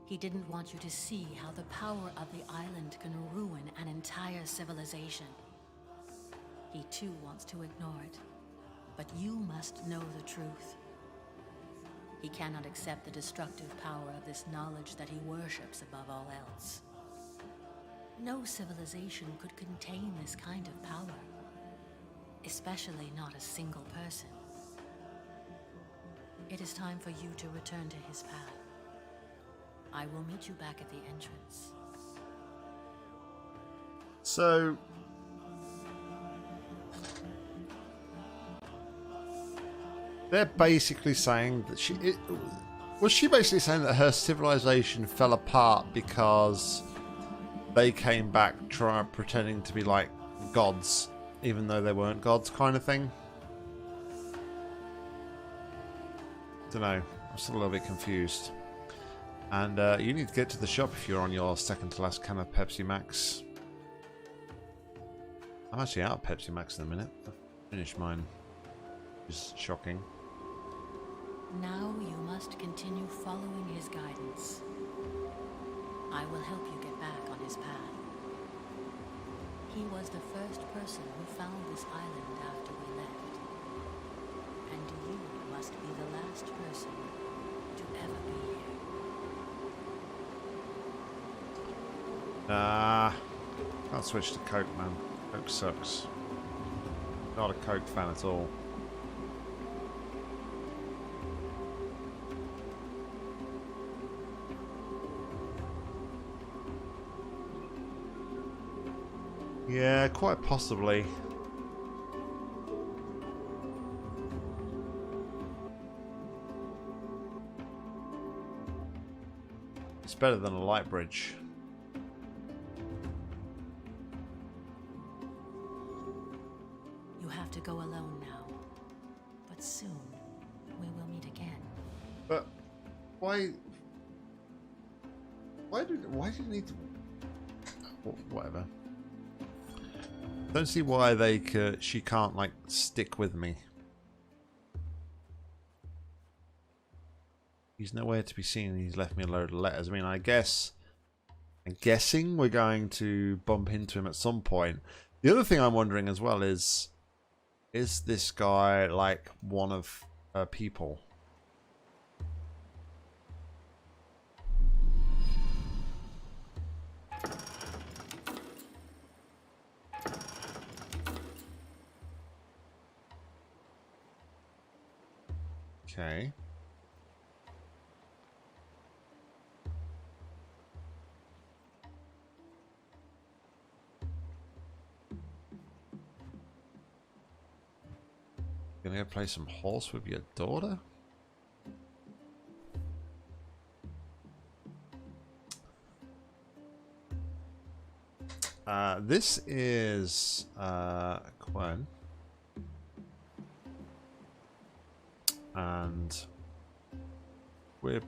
He didn't want you to see how the power of the island can ruin an entire civilization. He too wants to ignore it, but you must know the truth. He cannot accept the destructive power of this knowledge that he worships above all else. No civilization could contain this kind of power, especially not a single person. It is time for you to return to his path. I will meet you back at the entrance. so they're basically saying that was she basically saying that her civilization fell apart because they came back pretending to be like gods, even though they weren't gods, kind of thing? Don't know. I'm still a little bit confused. And you need to get to the shop if you're on your second to last can of Pepsi Max. I'm actually out of Pepsi Max in a minute. I've finished mine. Which is shocking. Now you must continue following his guidance. I will help you get back on his path. He was the first person who found this island after we left. And you must be the last person to ever be here. Nah. Can't switch to Coke, man. Coke sucks. Not a Coke fan at all. Yeah, quite possibly. It's better than a light bridge. You have to go alone now. But soon, we will meet again. But why? Why do you need to? Whatever. Don't see why she can't like stick with me. He's nowhere to be seen. He's left me a load of letters. I mean, I'm guessing we're going to bump into him at some point. The other thing I'm wondering as well is this guy like one of her people? Okay. Gonna go play some horse with your daughter? This is Quern. And we're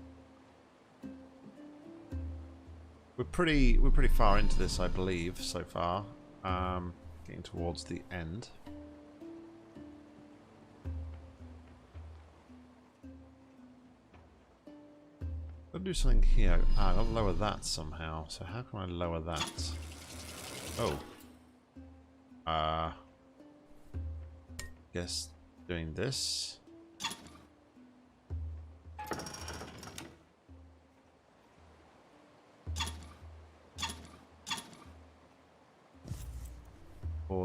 pretty far into this, I believe, so far. Getting towards the end. I'll do something here. Ah, I'll lower that somehow. So how can I lower that? Oh. Guess doing this.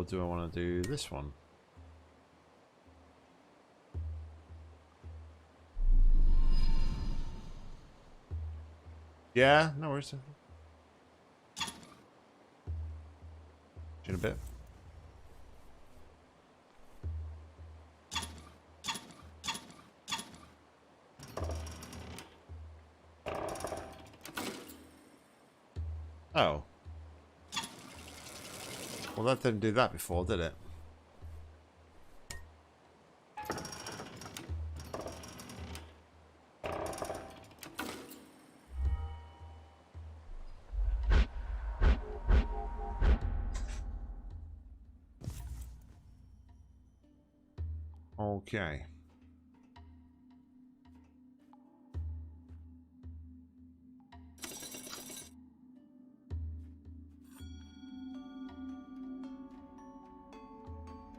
Or do I want to do this one? Yeah, no worries. In a bit. Oh. Well, that didn't do that before, did it? Okay.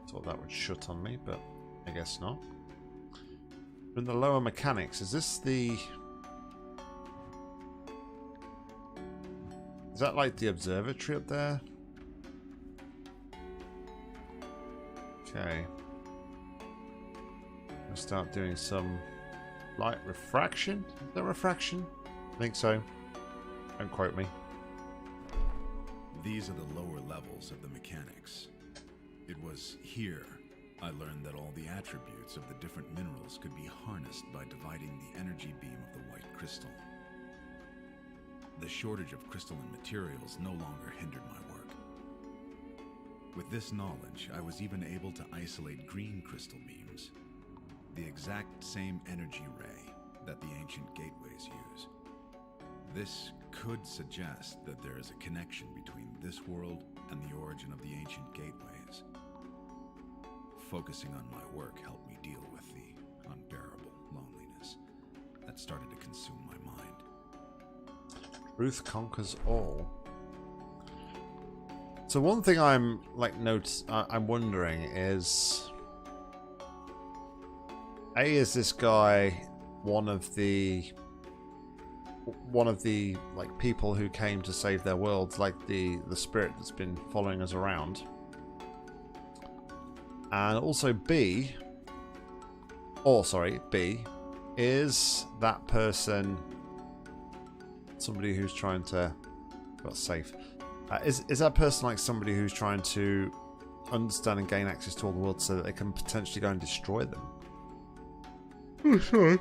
Thought that would shut on me, but I guess not. In the lower mechanics, is this the... Is that like the observatory up there? Okay. We'll start doing some light refraction. Is that refraction? I think so. Don't quote me. These are the lower levels of the mechanics. It was here I learned that all the attributes of the different minerals could be harnessed by dividing the energy beam of the white crystal. The shortage of crystalline materials no longer hindered my work. With this knowledge, I was even able to isolate green crystal beams, the exact same energy ray that the ancient gateways use. This could suggest that there is a connection between this world and the origin of the ancient gateways. Focusing on my work helped me deal with the unbearable loneliness that started to consume my mind. Truth conquers all. So one thing I'm I'm wondering is, is this guy one of the like people who came to save their world, like the spirit that's been following us around? And also B, is that person somebody who's trying to... Got safe. Is that person like somebody who's trying to understand and gain access to all the world so that they can potentially go and destroy them? Oh, sorry.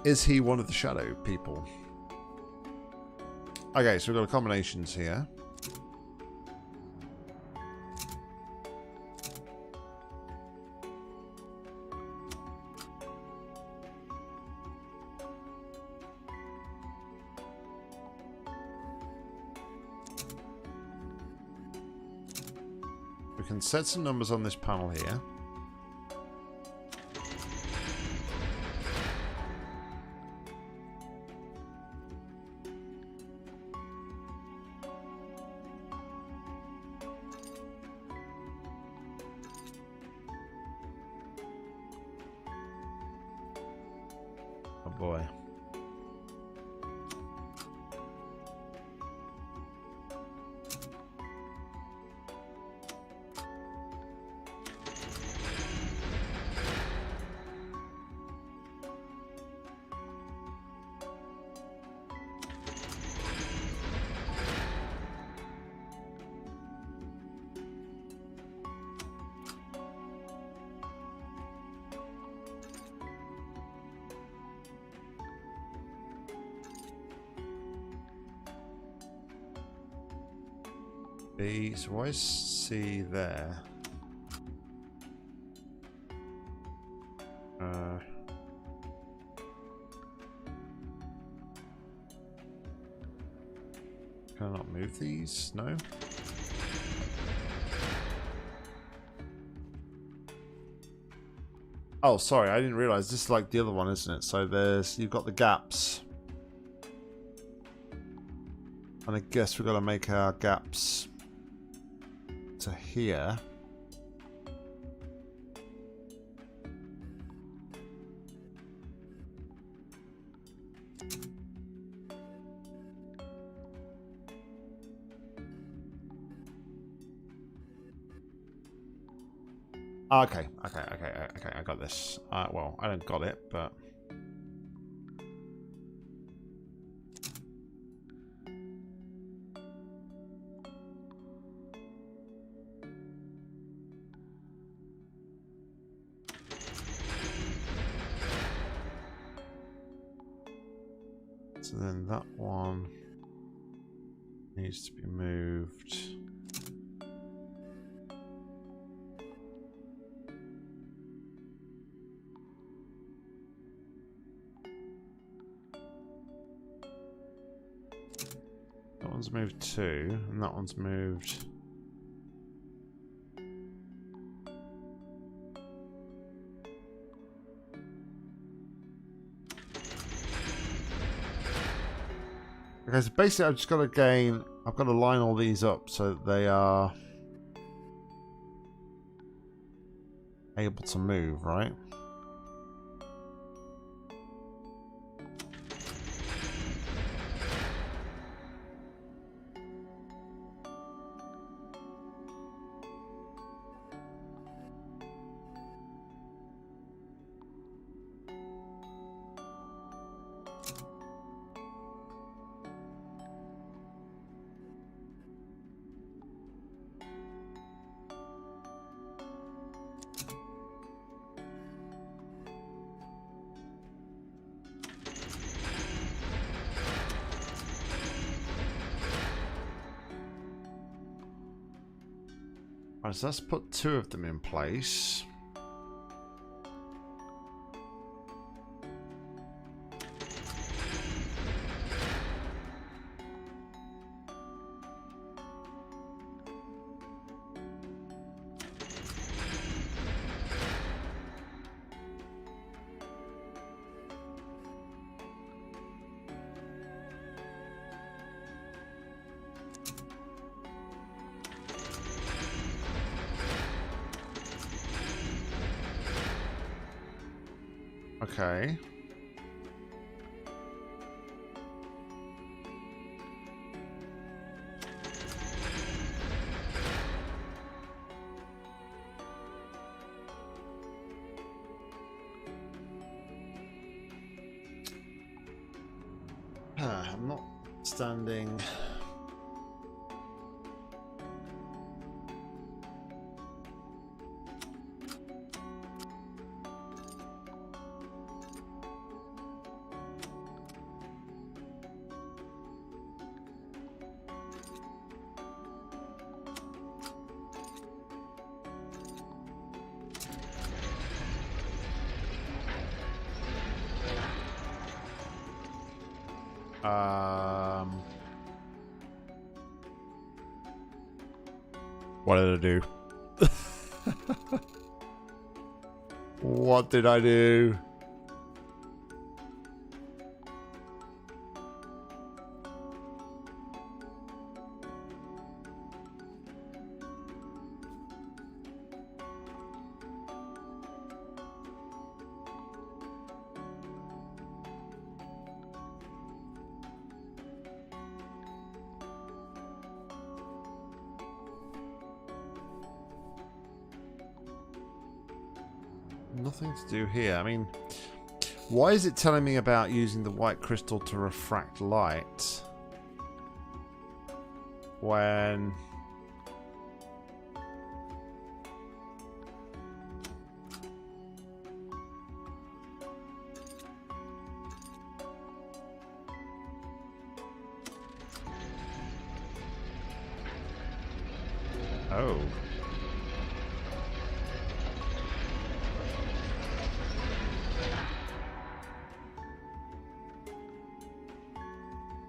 Is he one of the shadow people? Okay, so we've got combinations here. We can set some numbers on this panel here. Oh boy. B, so why is C there? Can I not move these? No? Oh, sorry, I didn't realize this is like the other one, isn't it? So you've got the gaps. And I guess we've got to make our gaps to here. Okay, I got this. Well, I don't got it, but... So then that one needs to be moved. That one's moved 2, and that one's moved... Okay, so basically I've just got to gain... I've got to line all these up so that they are able to move, right? Right, so let's put 2 of them in place. Okay. I'm not standing... What did I do? What did I do? Nothing to do here. I mean, why is it telling me about using the white crystal to refract light when... Oh.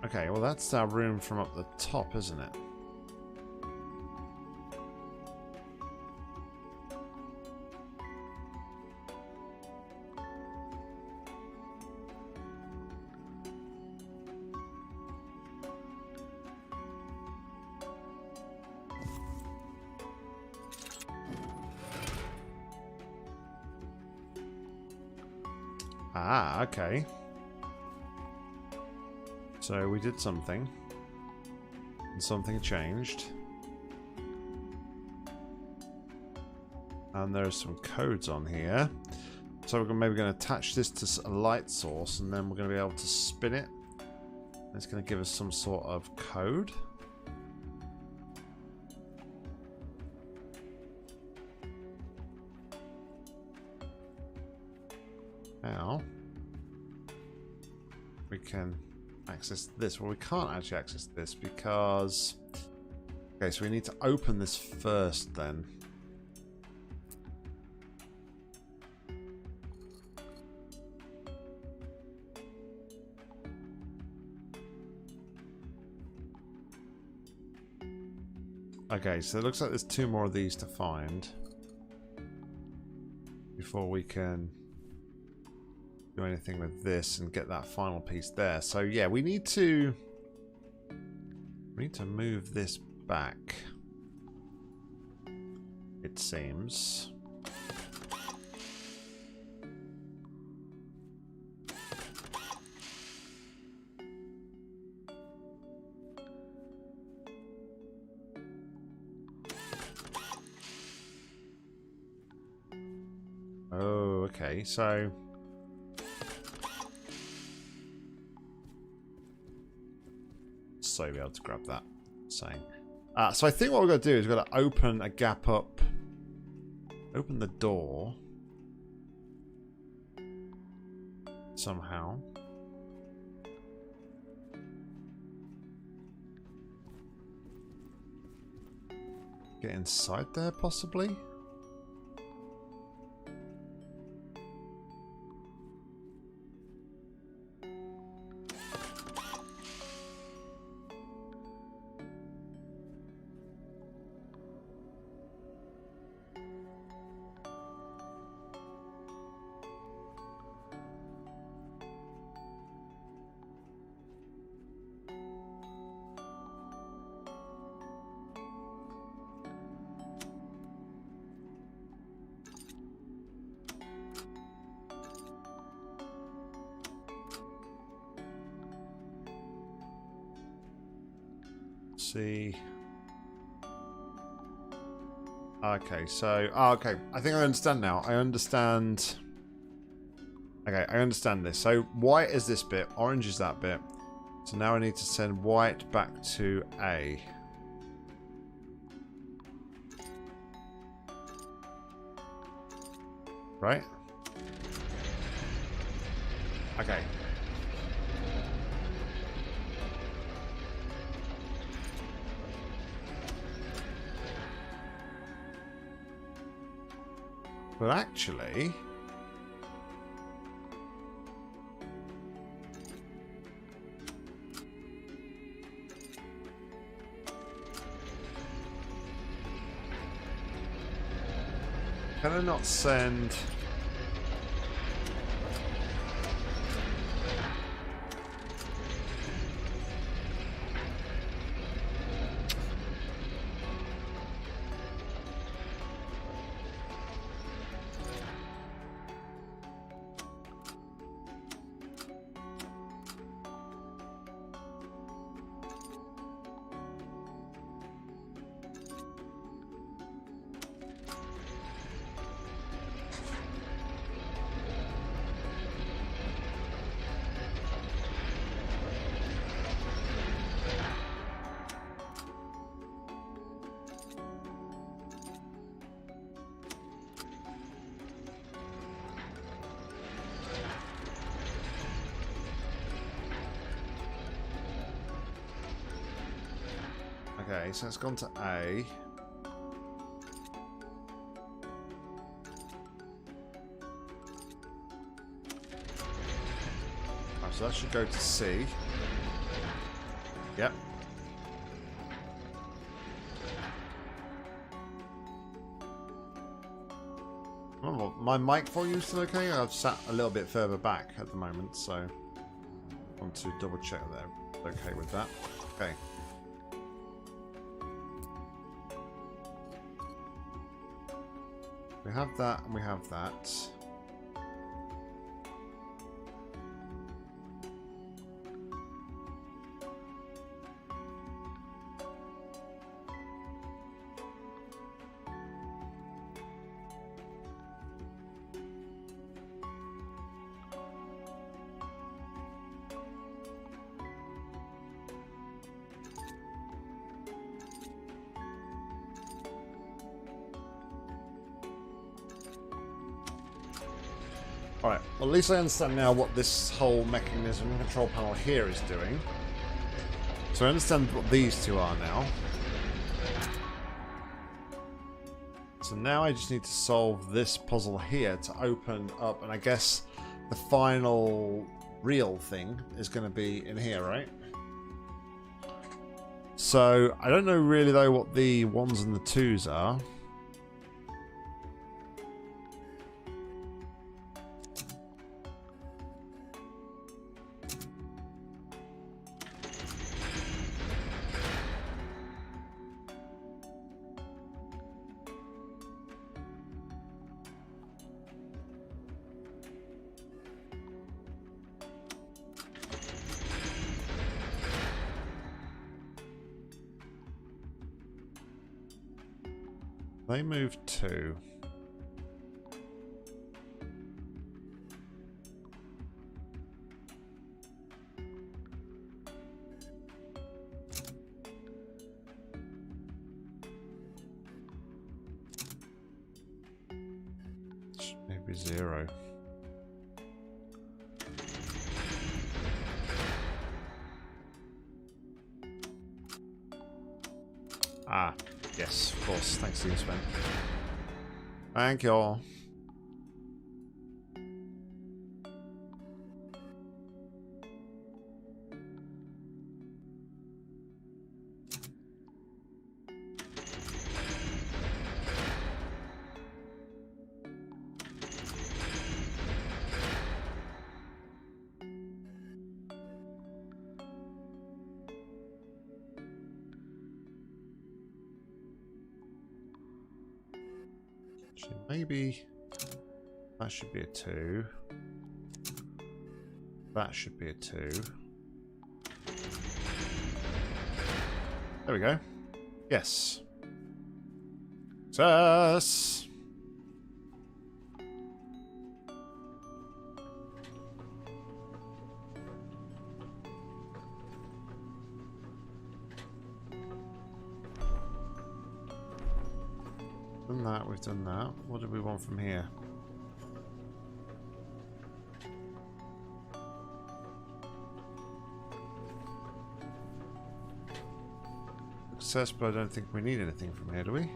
Okay, well that's our room from up the top, isn't it? Ah, okay. So we did something, and something changed. And there's some codes on here. So we're maybe going to attach this to a light source, and then we're going to be able to spin it. It's going to give us some sort of code. Now we can access this. Well, we can't actually access this because... Okay, so we need to open this first then. Okay, so it looks like there's 2 more of these to find before we can do anything with this and get that final piece there. So yeah, we need to move this back, it seems. Oh, okay, so be able to grab that saying. So I think what we're going to do is we're going to open a gap up, open the door somehow. Get inside there possibly. See. Okay, so okay, I think I understand now. I understand. Okay, I understand this. So white is this bit, orange is that bit. So now I need to send white back to A. Right? Okay. But actually... Can I not send... Okay, so it's gone to A. Oh, so that should go to C. Yep. Oh, well, my mic volume's still okay? I've sat a little bit further back at the moment, so I want to double check that they're okay with that. Okay. We have that and we have that. Alright, well, at least I understand now what this whole mechanism and control panel here is doing. So I understand what these two are now. So now I just need to solve this puzzle here to open up, and I guess the final real thing is going to be in here, right? So I don't know really though what the 1s and the 2s are. They moved 2. Maybe 0. Ah. Yes, of course. Thanks, Team Sven. Thank you all. Maybe that should be a 2. That should be a 2. There we go. Yes. Success! Done that, we've done that. What do we want from here? Success, but I don't think we need anything from here, do we?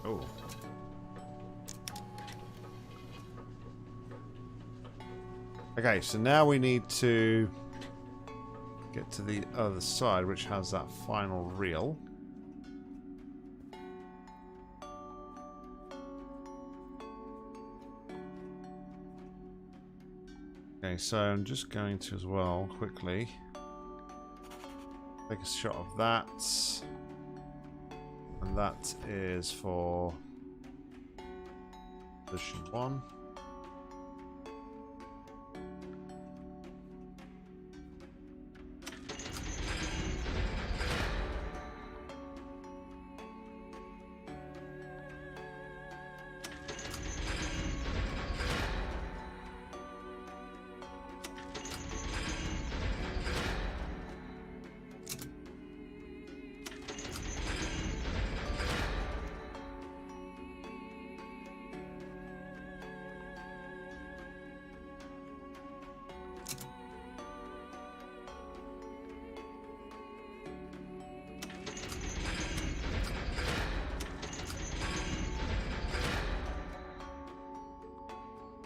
Oh. Okay, so now we need to get to the other side, which has that final reel. Okay, so I'm just going to as well quickly take a shot of that, and that is for position 1.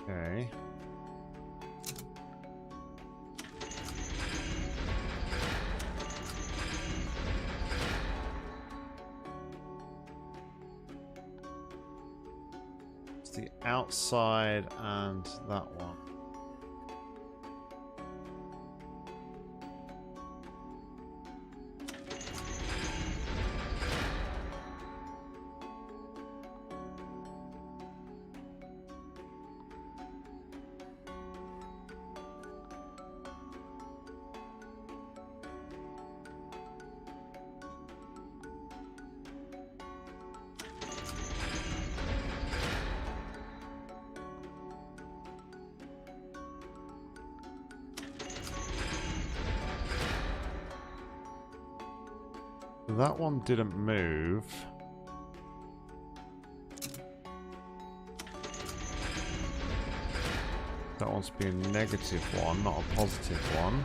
Okay. It's the outside and that one. That one didn't move. That wants to be a negative one, not a positive one.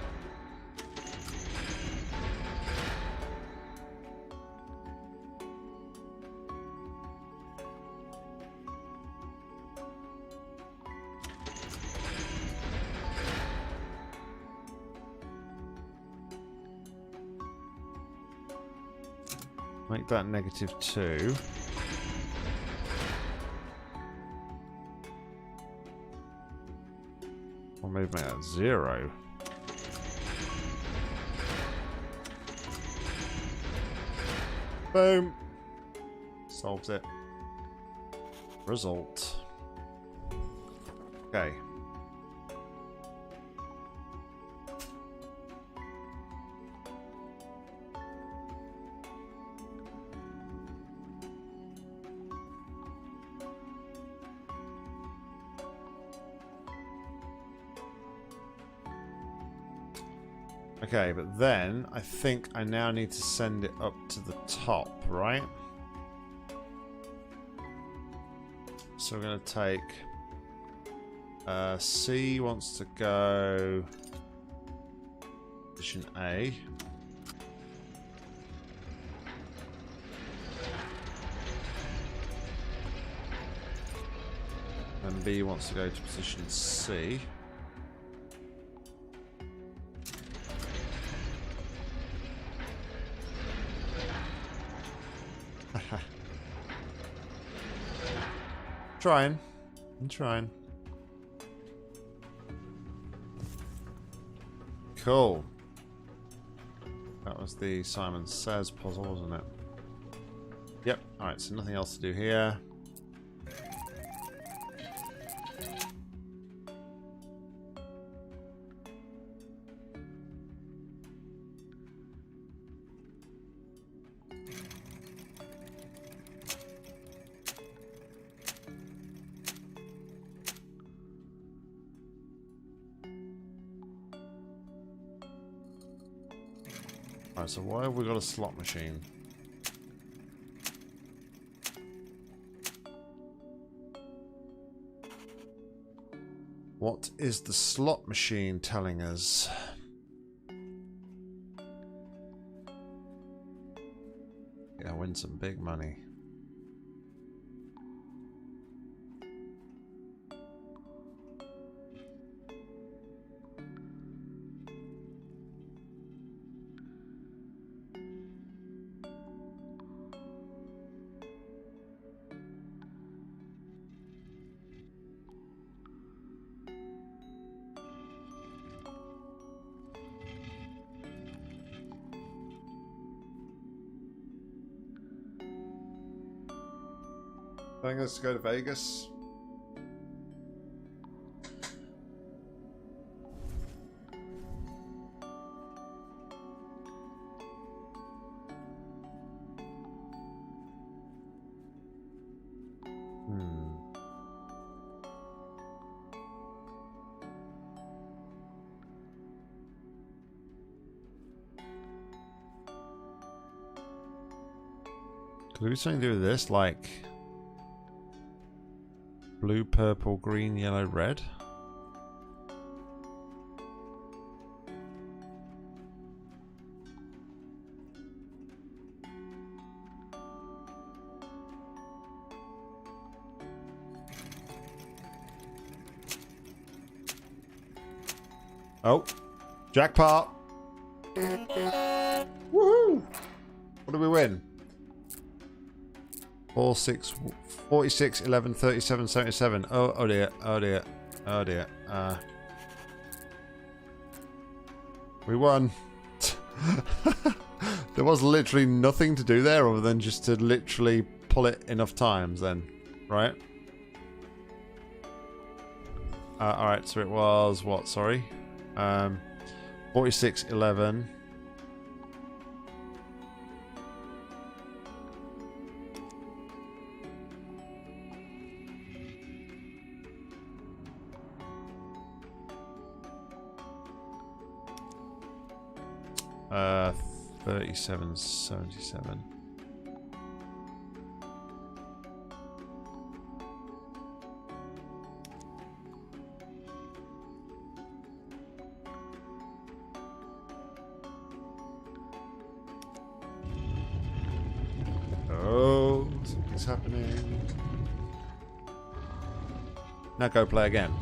Make that -2. Or maybe make that 0. Boom. Solves it. Result. Okay. Okay, but then I think I now need to send it up to the top, right? So we're going to take C wants to go position A. And B wants to go to position C. I'm trying. Cool. That was the Simon Says puzzle, wasn't it? Yep. Alright, so nothing else to do here. Alright, so why have we got a slot machine? What is the slot machine telling us? Yeah, win some big money. I think let's go to Vegas. Could we something to do with this, like blue, purple, green, yellow, red? Oh, jackpot! Woohoo! What do we win? 4, 6, 46, 11, 37, 77. Oh dear, oh dear, oh dear. We won. There was literally nothing to do there other than just to literally pull it enough times then, right? Alright, so it was what, sorry? 46, 11. Uh, 37, 77. happening. Now go play again.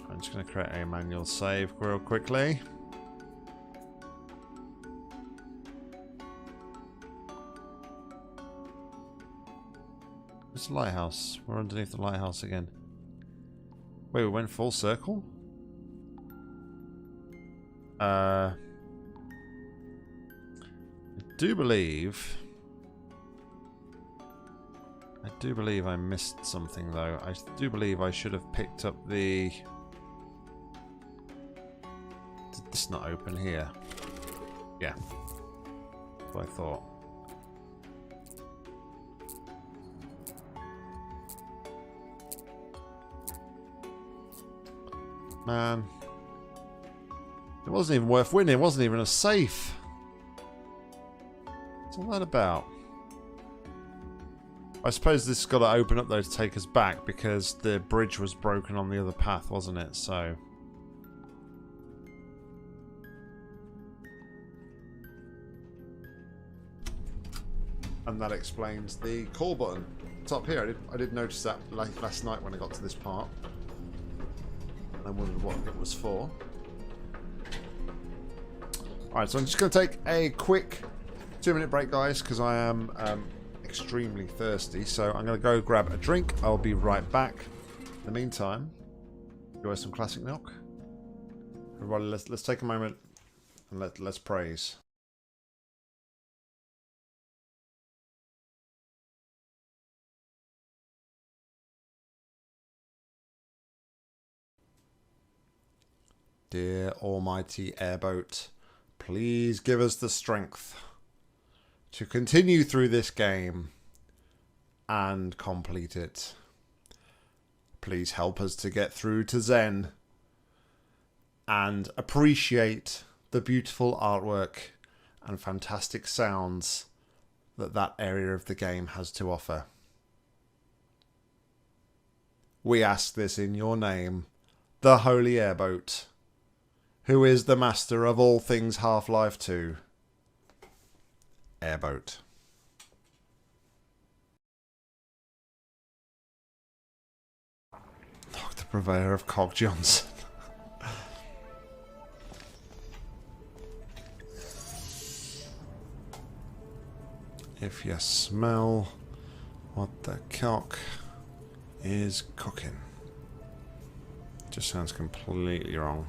I'm just going to create a manual save real quickly. Where's the lighthouse? We're underneath the lighthouse again. Wait, we went full circle? I do believe I missed something though. I do believe I should have picked up the... Did this not open here? Yeah. That's what I thought. Man. It wasn't even worth winning. It wasn't even a safe. What's all that about? I suppose this has got to open up though to take us back because the bridge was broken on the other path, wasn't it? So... And that explains the call button. It's up here. I did notice that last night when I got to this part. And I wondered what it was for. Alright, so I'm just going to take a quick 2-minute break, guys, because I am extremely thirsty. So I'm going to go grab a drink. I'll be right back. In the meantime, enjoy some classic NOCK. Everybody, let's take a moment and let's praise. Dear almighty airboat, please give us the strength to continue through this game and complete it. Please help us to get through to Zen and appreciate the beautiful artwork and fantastic sounds that that area of the game has to offer. We ask this in your name, the Holy Airboat, who is the master of all things Half-Life 2. Airboat. Look, the purveyor of Cog Johnson. If you smell what the cock is cooking. Just sounds completely wrong.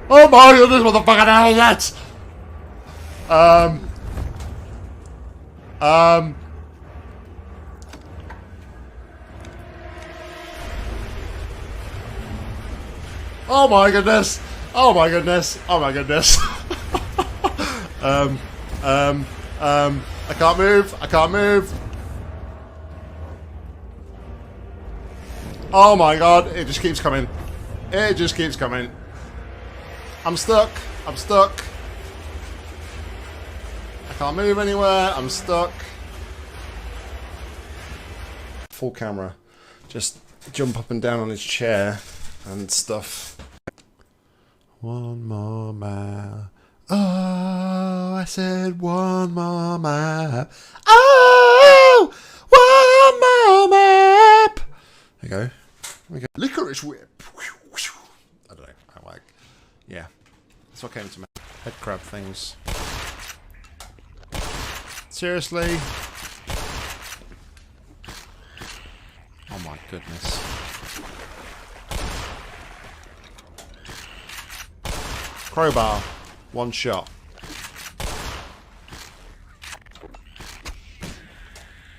Oh my goodness, what the fucking hell is that? Oh my goodness. Oh my goodness. Oh my goodness. I can't move. I can't move. Oh my god, it just keeps coming. It just keeps coming. I'm stuck. I'm stuck. I can't move anywhere. I'm stuck. Full camera. Just jump up and down on his chair and stuff. One more map. Oh, I said one more map. Oh, one more map. There you go. There we go. Licorice whip. I don't know. I like. Yeah. That's what came to me. Head crab things. Seriously? Oh my goodness. Crowbar. One shot.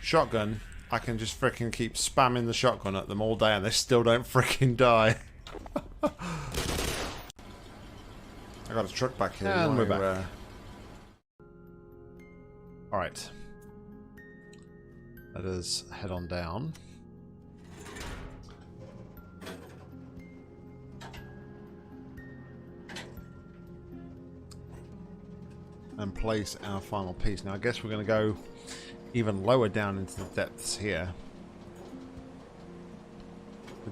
Shotgun. I can just frickin' keep spamming the shotgun at them all day and they still don't frickin' die. I got a truck back here. And we're back. Alright. Let us head on down. And place our final piece. Now I guess we're going to go even lower down into the depths here.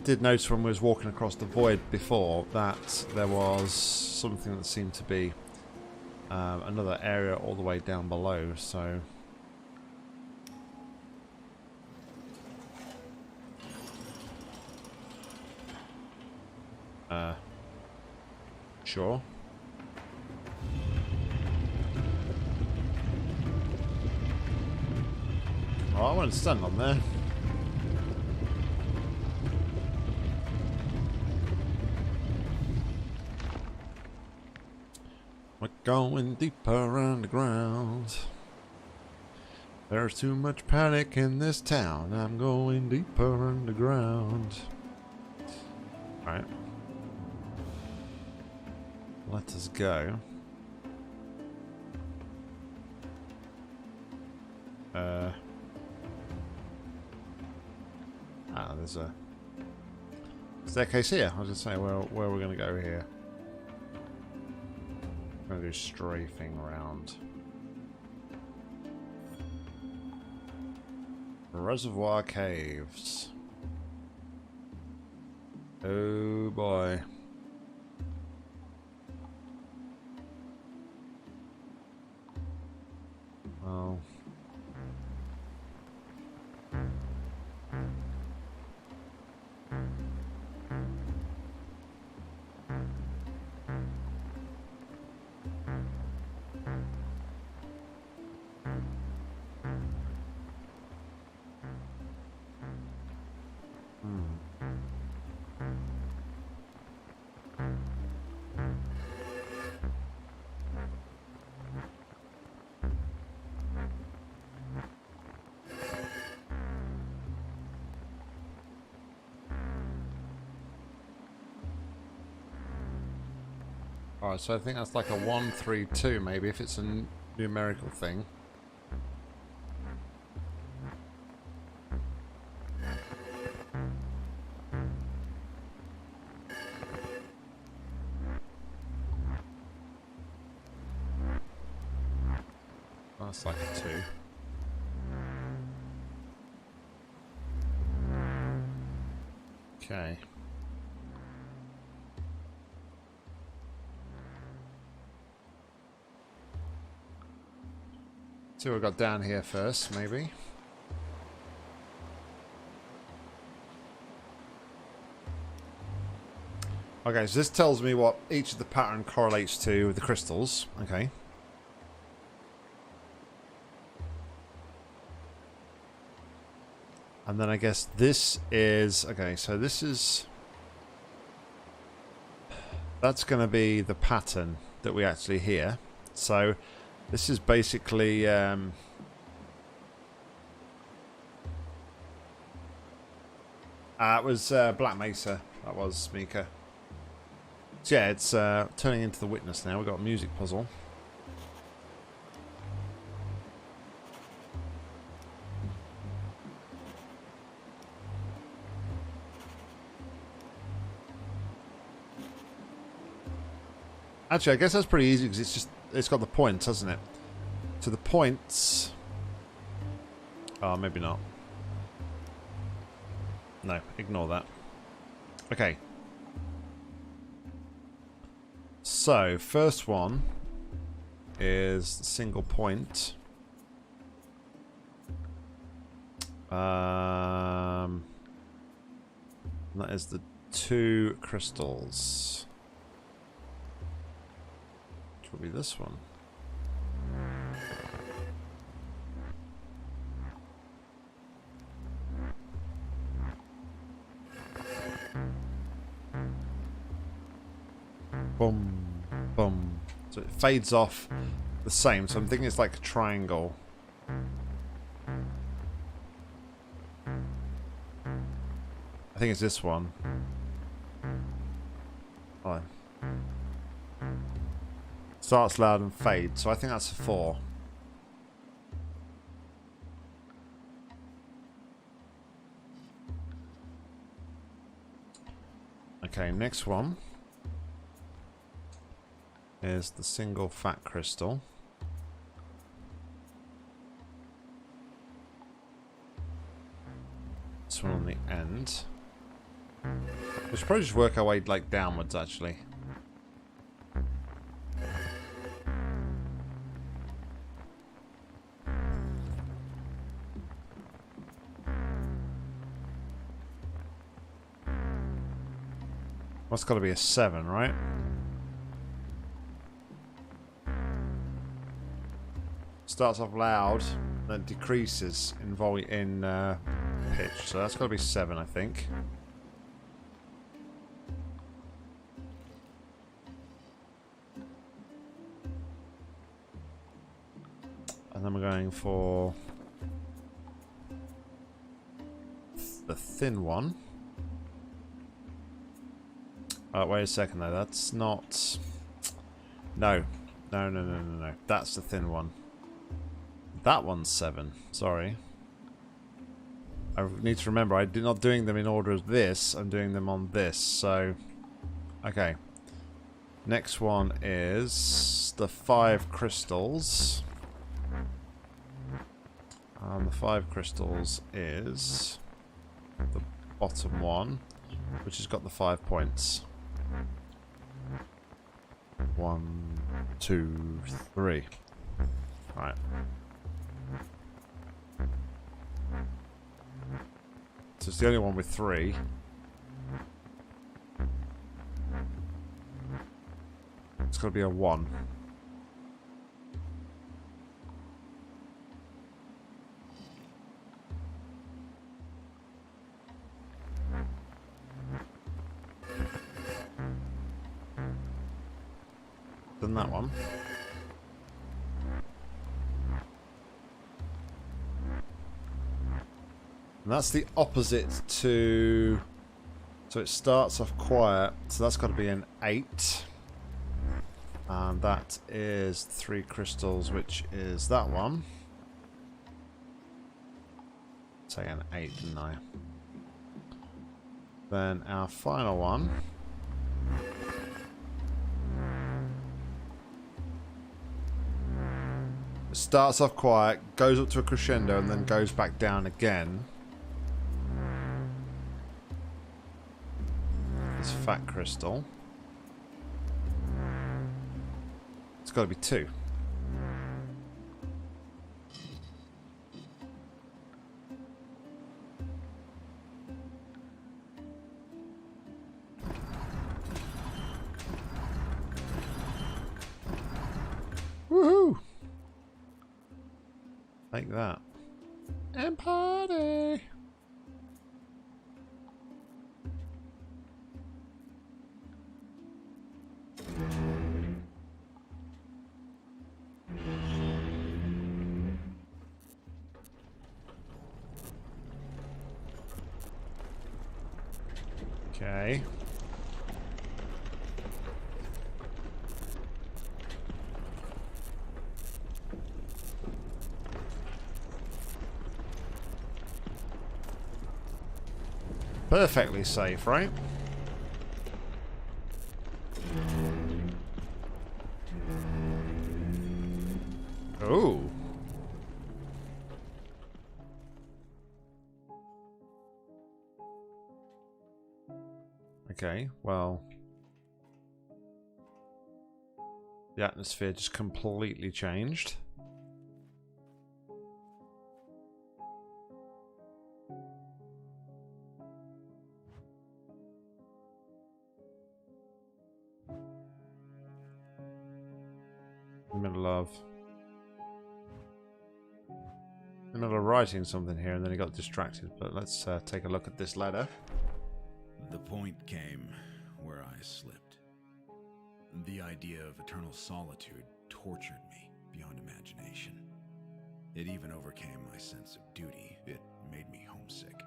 did notice when we was walking across the void before that there was something that seemed to be another area all the way down below, so... Sure. Oh, I won't stand on there. We're going deeper underground. There's too much panic in this town. I'm going deeper underground. Alright. Let us go. There's a staircase here. I was just saying, where we're going to go here. I'm going to go strafing around. Reservoir Caves. Oh boy. Well. Alright, so I think that's like a 1, 3, 2 maybe, if it's a numerical thing. That's like a 2. Okay. See what we've got down here first, maybe. Okay, so this tells me what each of the pattern correlates to with the crystals. Okay. And then I guess this is... Okay, so this is... That's going to be the pattern that we actually hear. So... This is basically it was Black Mesa. That was Mika. So yeah, it's turning into the witness now. We've got a music puzzle. Actually, I guess that's pretty easy because it's got the points, hasn't it? So the points... Oh, maybe not. No, ignore that. Okay. So, first one is single point. And that is the 2 crystals. Will be this one. Boom, boom. So it fades off the same. So I'm thinking it's like a triangle. I think it's this one. Oh. Starts loud and fades, so I think that's a 4. Okay, next one is the single fat crystal. This one on the end. We should probably just work our way like downwards, actually. What's got to be a 7, right? Starts off loud, then decreases in pitch. So that's got to be 7, I think. And then we're going for the thin one. Wait a second though, that's not... No. No. That's the thin one. That one's 7. Sorry. I need to remember, I'm not doing them in order of this, I'm doing them on this, so... Okay. Next one is the 5 crystals. And the 5 crystals is the bottom one, which has got the 5 points. 1, 2, 3. Right. So it's the only one with 3. It's got to be a 1. Than that one. And that's the opposite to... So it starts off quiet, so that's got to be an 8. And that is 3 crystals, which is that one. Say an 8, didn't I? Then our final one. It starts off quiet, goes up to a crescendo, and then goes back down again. This fat crystal. It's got to be 2. Woohoo! Like that. And party! Okay. Perfectly safe, right? Oh. Okay, well. The atmosphere just completely changed. In the middle of writing something here, and then he got distracted. But let's take a look at this letter. The point came where I slipped. The idea of eternal solitude tortured me beyond imagination. It even overcame my sense of duty. It made me homesick.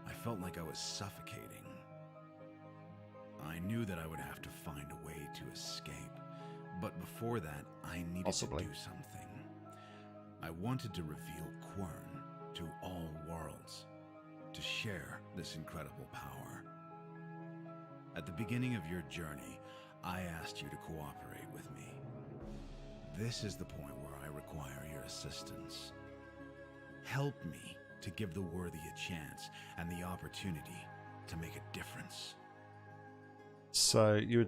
I felt like I was suffocating. I knew that I would have to find a way to escape. But before that, I needed to do something. I wanted to reveal Quern to all worlds, to share this incredible power. At the beginning of your journey, I asked you to cooperate with me. This is the point where I require your assistance. Help me to give the worthy a chance and the opportunity to make a difference. So you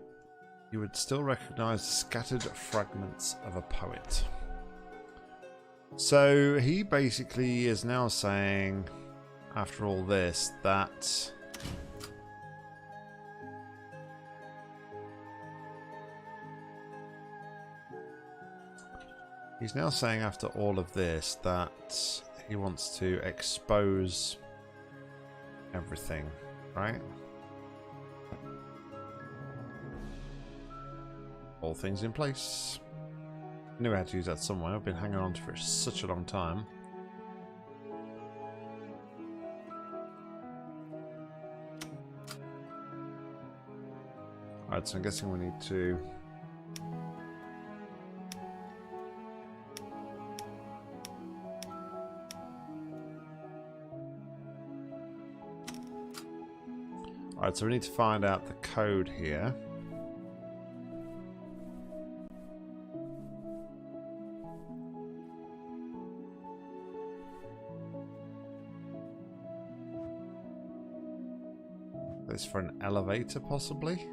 would still recognize the scattered fragments of a poet. So he basically is now saying, after all this, that he's now saying after all of this that he wants to expose everything, right? All things in place. I knew I had to use that somewhere. I've been hanging on to it for such a long time. Alright, so I'm guessing we need to... Alright, so we need to find out the code here. This for an elevator, possibly?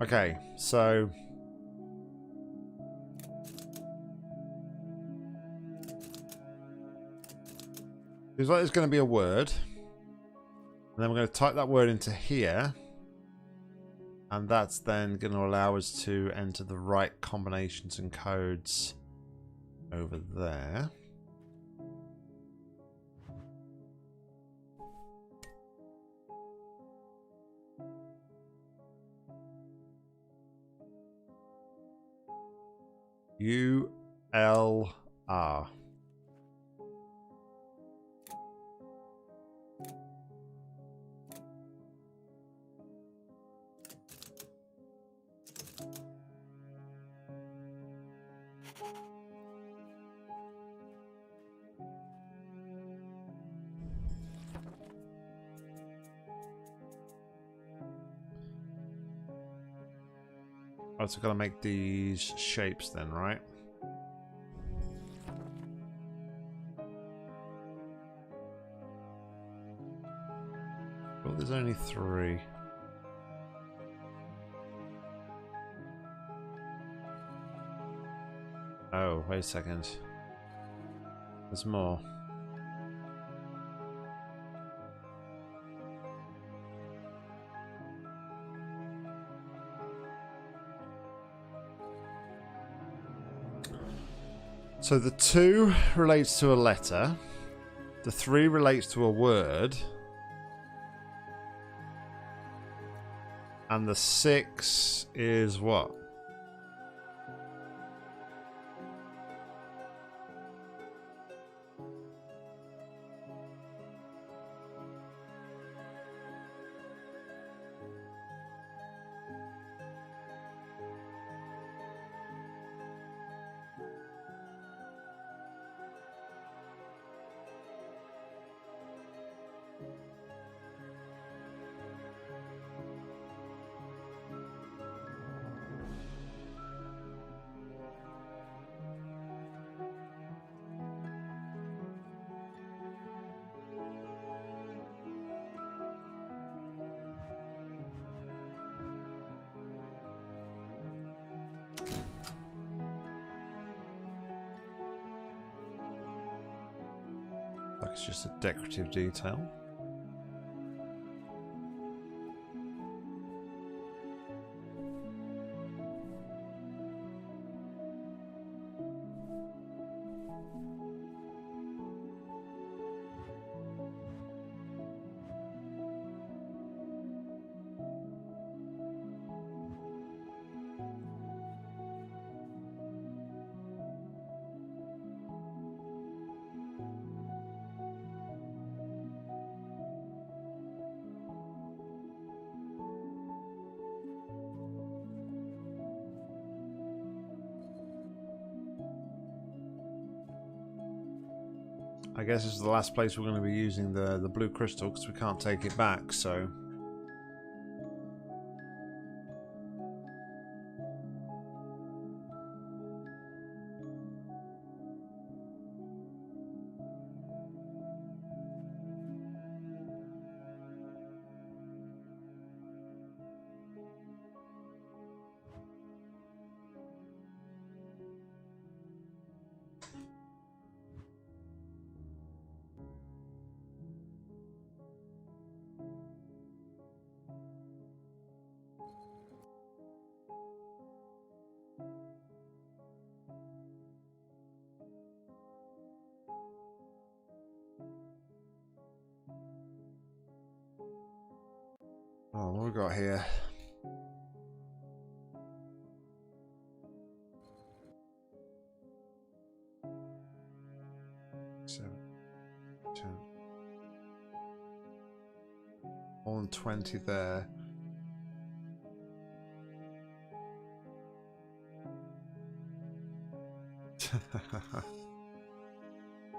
Okay, so seems like there's going to be a word, and then we're going to type that word into here, and that's then going to allow us to enter the right combinations and codes over there. ULR. Oh, so gotta make these shapes then, right? Well, there's only 3. Oh, wait a second. There's more. So the 2 relates to a letter, the 3 relates to a word, and the 6 is what? Like it's just a decorative detail. I guess this is the last place we're going to be using the blue crystal because we can't take it back, so... Oh, what have we got here? Seven, 10. More than 20 there.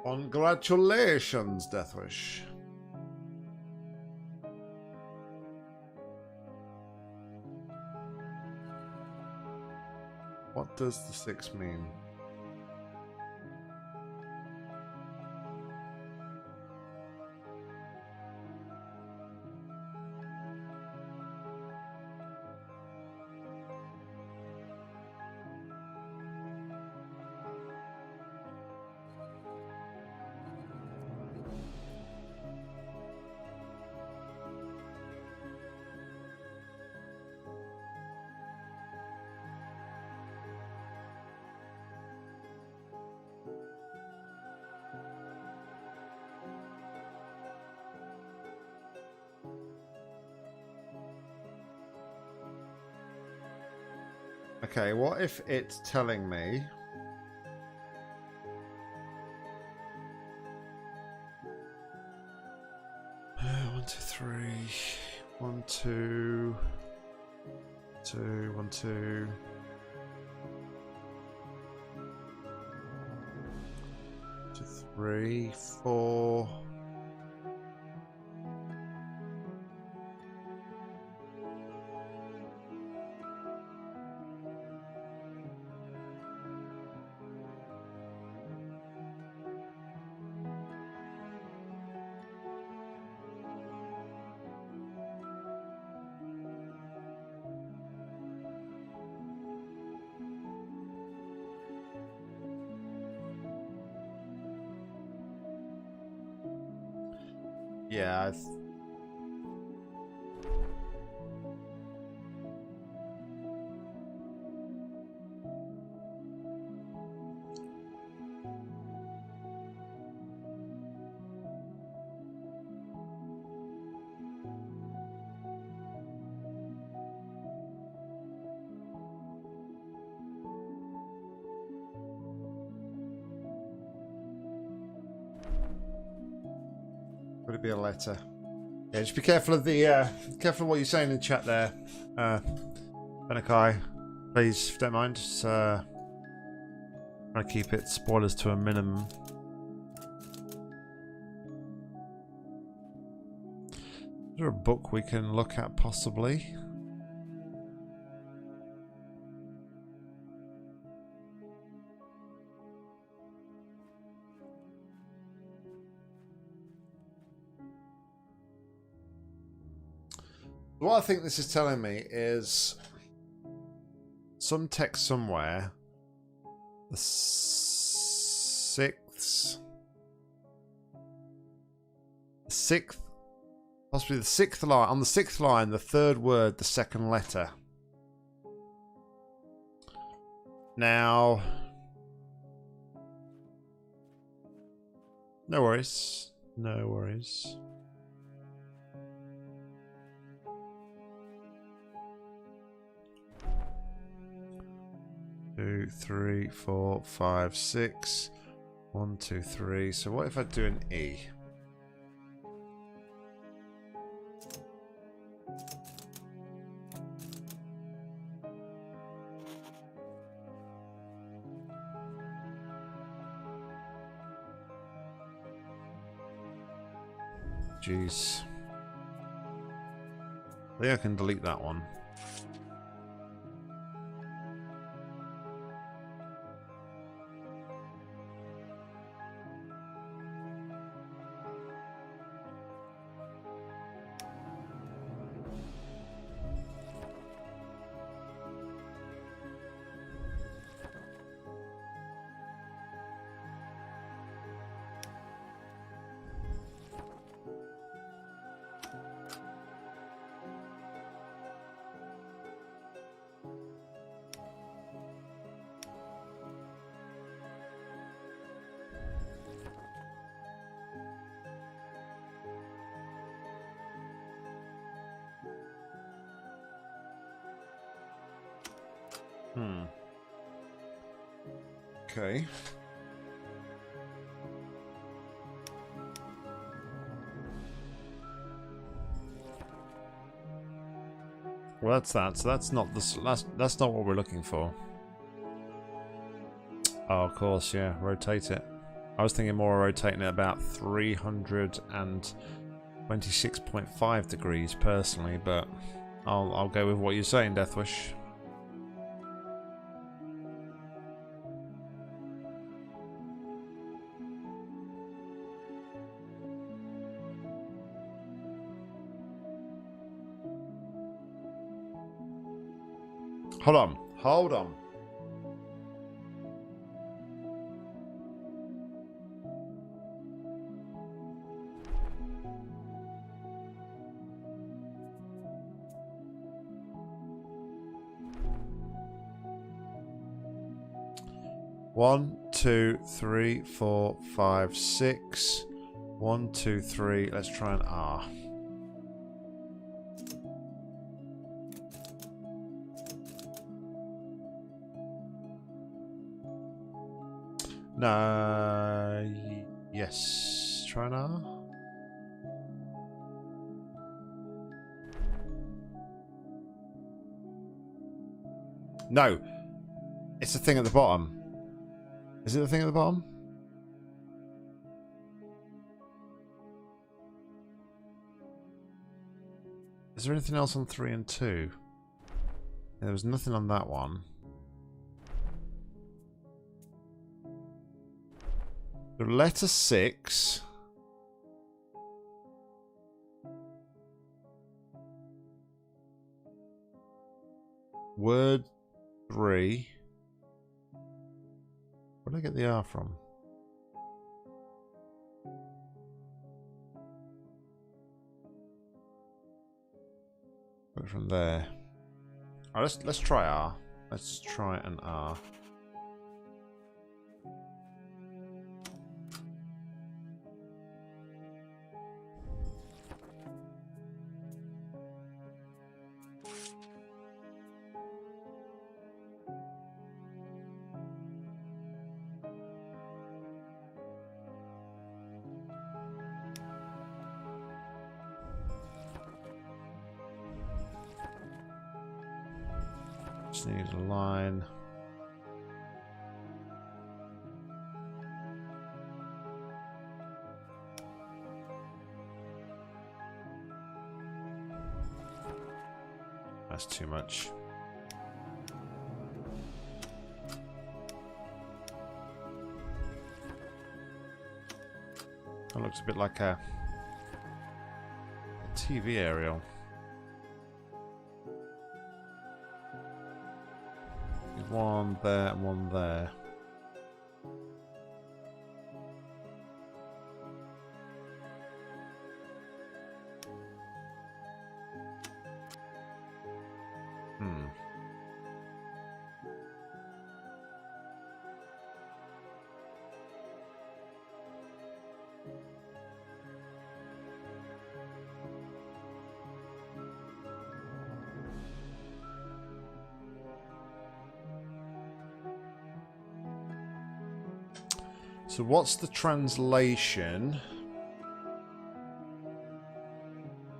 Congratulations, Deathwish. What does the 6 mean? Okay, what if it's telling me... One, two, three. 1, 2... 2, 1, 2... 2, 3, 4... Yeah, would it be a letter? Yeah, just be careful of the careful of what you're saying in the chat there, Benakai. Please, if you don't mind, just try to keep it spoilers to a minimum. Is there a book we can look at possibly? What I think this is telling me is some text somewhere. The 6th, possibly the 6th line. On the 6th line, the 3rd word, the 2nd letter. Now, no worries, no worries. 2, 3, 4, 5, 6. 1, 2, 3. So what if I do an E? jeez. I think I can delete that one. Okay. Well, that's that. So that's not the that's not what we're looking for. Oh, of course, yeah. Rotate it. I was thinking more rotating it about 326.5 degrees personally, but I'll go with what you're saying, Deathwish. Hold on. Hold on. One, two, three, 4, 5, 6. 1, 2, 3. Let's try an R. No. Yes. Try an R. No. It's the thing at the bottom. Is it the thing at the bottom? Is there anything else on 3 and 2? There was nothing on that one. The letter 6. Word 3. Where did I get the R from? Got it from there. Alright, let's try R. Let's try an R. Just need a line. That's too much. That looks a bit like a TV aerial. One there and one there. So what's the translation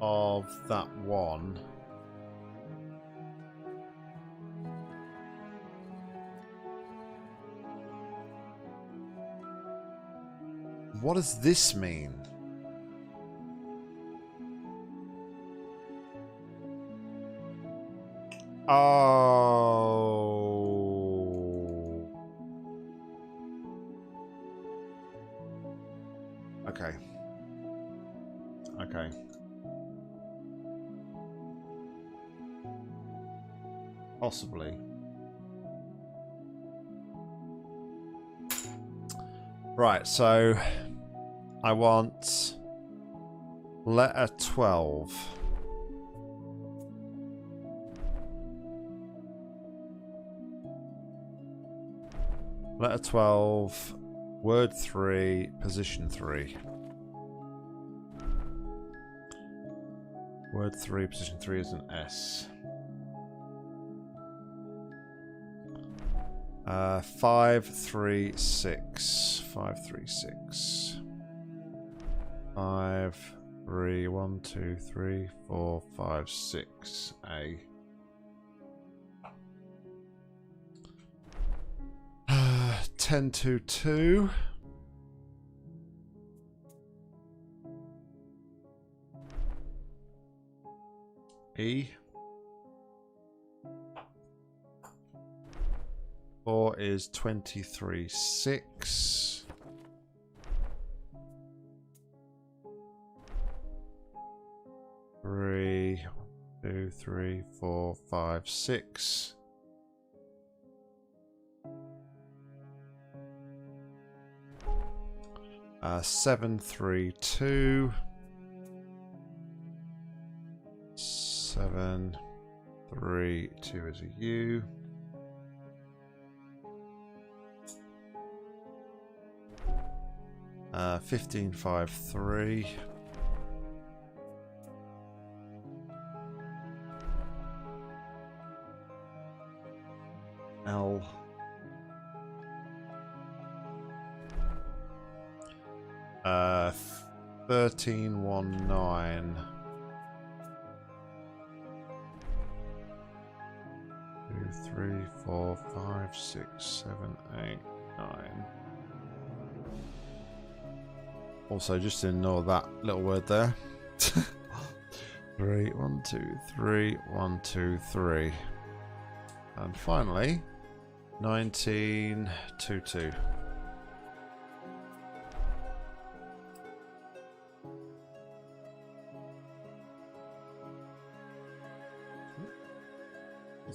of that one? What does this mean? Oh. Okay. Okay. Possibly. Right, so I want letter 12. Letter 12, word 3, position 3. Word 3, position 3 is an S. 5, 3, 6. 5, 3, 6. 5, 3, 1, 2, 3, 4, 5, 6. A. 10, 2, 2. E. 4 is 23, 6. 3, 2, 3, 4, 5, 6. 7, 3, 2. 7, 3, 2 is a U. 15, 5, 3. 13, 1, 9. 2, 3, 4, 5, 6, 7, 8, 9. Also, just ignore that little word there. 3, 1, 2, 3, 1, 2, 3. And finally, 19, 2, 2.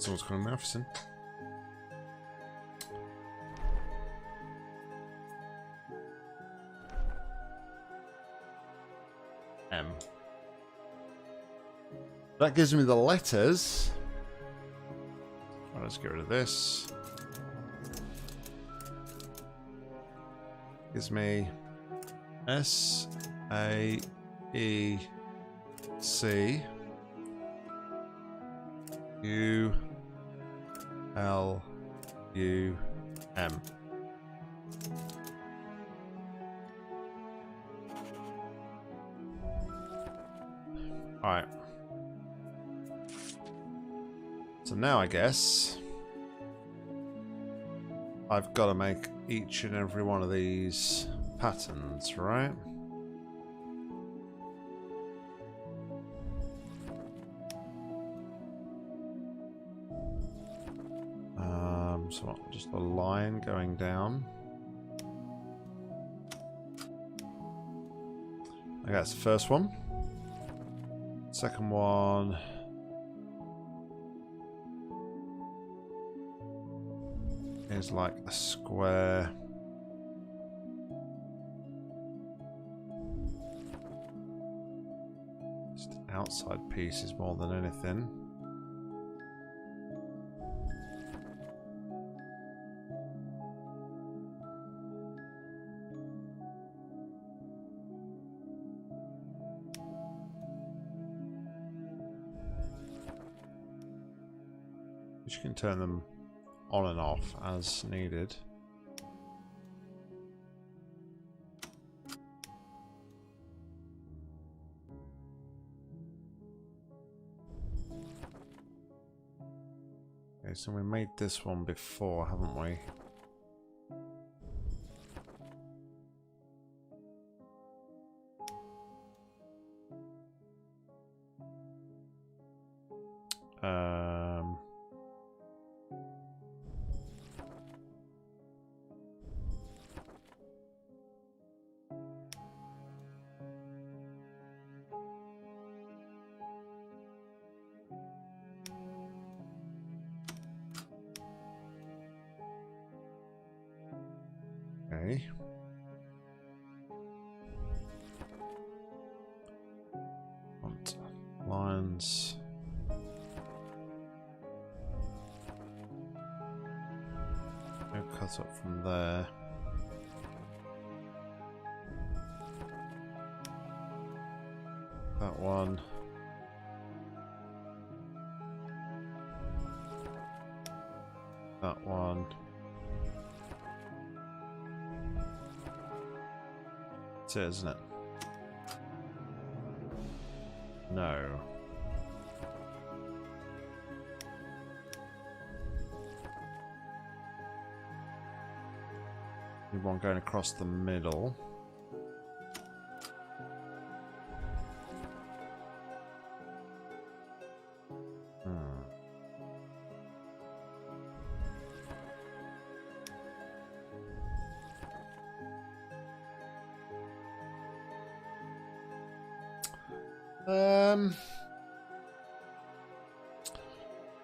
Someone's calling me officer. M. That gives me the letters. Right, let's get rid of this. Gives me S, A, E, C, U, L, U, M. Alright. So now I guess I've got to make each and every one of these patterns, right? So just a line going down. Okay, that's the first one. Second one. Is like a square. Just outside pieces more than anything. You can turn them on and off as needed. Okay, so we made this one before, haven't we? Okay. Want lines. No cut up from there. That one. That one. That's it, isn't it? No. Need one going across the middle.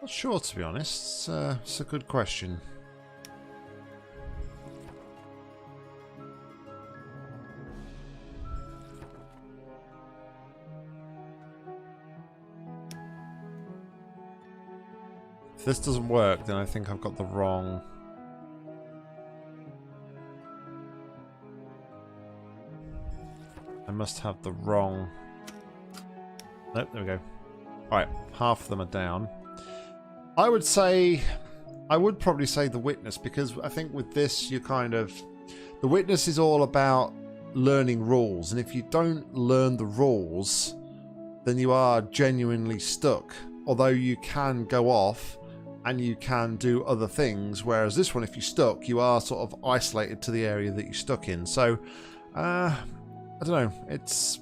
Not sure, to be honest. It's a good question. If this doesn't work, then I think I've got the wrong... I must have the wrong... Nope, there we go. Alright, half of them are down. I would probably say the witness, because I think with this you kind of... The witness is all about learning rules, and if you don't learn the rules, then you are genuinely stuck. Although you can go off and you can do other things, whereas this one, if you're stuck, you are sort of isolated to the area that you're stuck in. So, I don't know. It's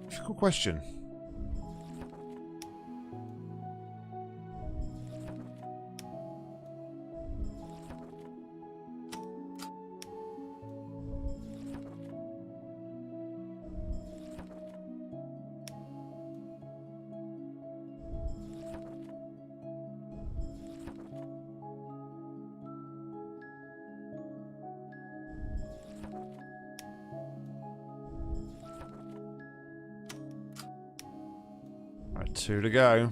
a difficult question. Right, 2 to go.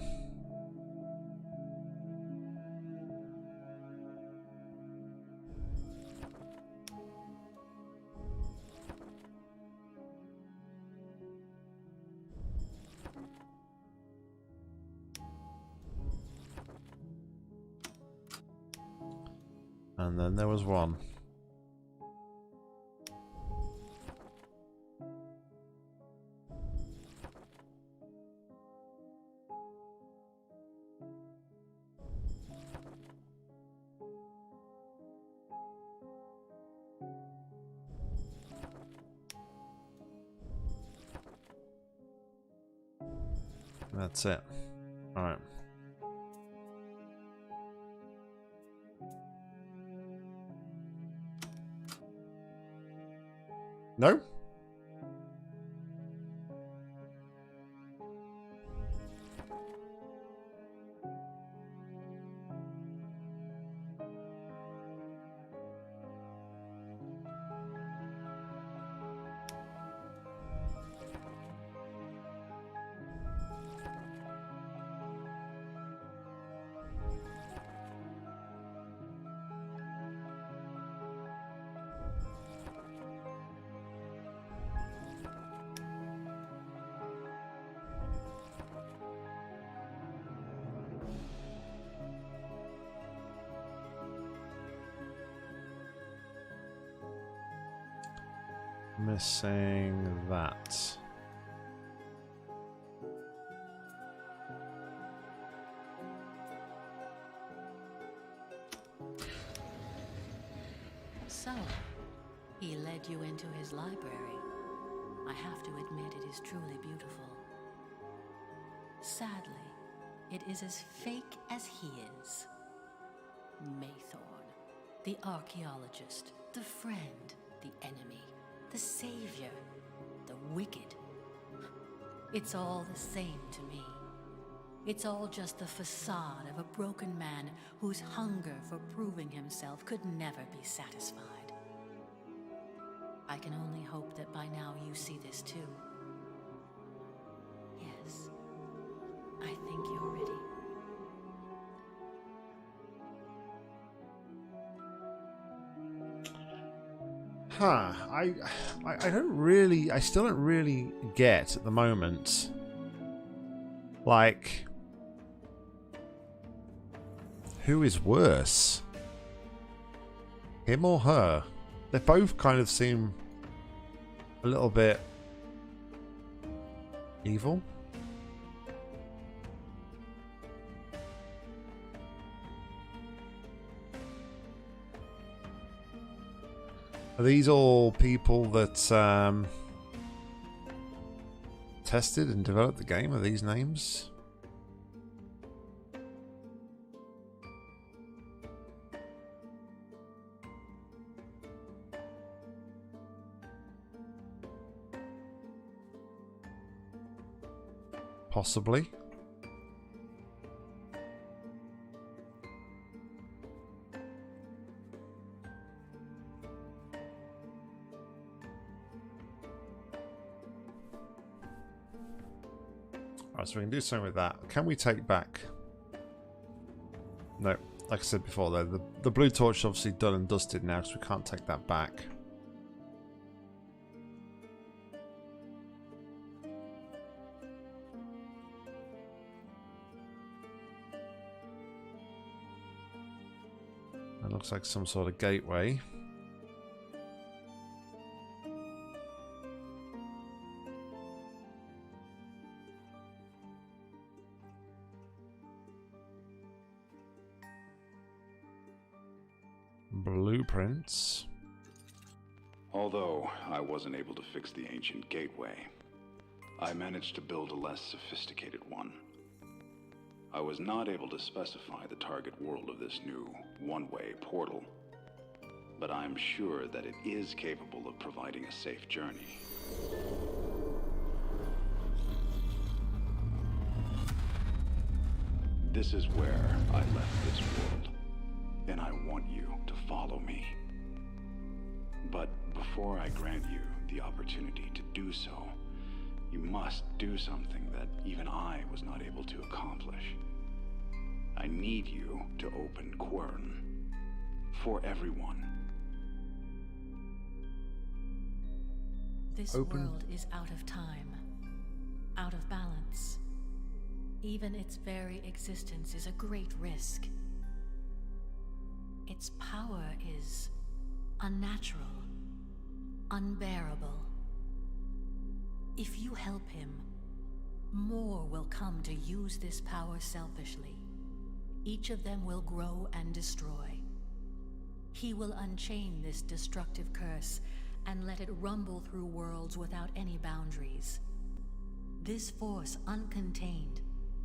And then there was 1. That's it. All right. No? Missing that. So, he led you into his library. I have to admit it is truly beautiful. Sadly, it is as fake as he is. Maythorn, the archaeologist, the friend, the enemy, the savior, the wicked. It's all the same to me. It's all just the facade of a broken man whose hunger for proving himself could never be satisfied. I can only hope that by now you see this too. Yes, I think you're ready. Huh. I don't really, I still don't really get at the moment, like, who is worse? Him or her? They both kind of seem a little bit evil. Are these all people that tested and developed the game? Are these names? Possibly. Alright, so we can do something with that. Can we take back? No. Like I said before, though, the blue torch is obviously done and dusted now, because we can't take that back. That looks like some sort of gateway. Blueprints. Although I wasn't able to fix the ancient gateway, I managed to build a less sophisticated one. I was not able to specify the target world of this new one-way portal, but I'm sure that it is capable of providing a safe journey. This is where I left this world, and I want you to follow me. But before I grant you the opportunity to do so, you must do something that even I was not able to accomplish. I need you to open Quern. For everyone. This world is out of time, out of balance. Even its very existence is a great risk. Its power is unnatural, unbearable. If you help him, more will come to use this power selfishly. Each of them will grow and destroy. He will unchain this destructive curse and let it rumble through worlds without any boundaries. This force, uncontained,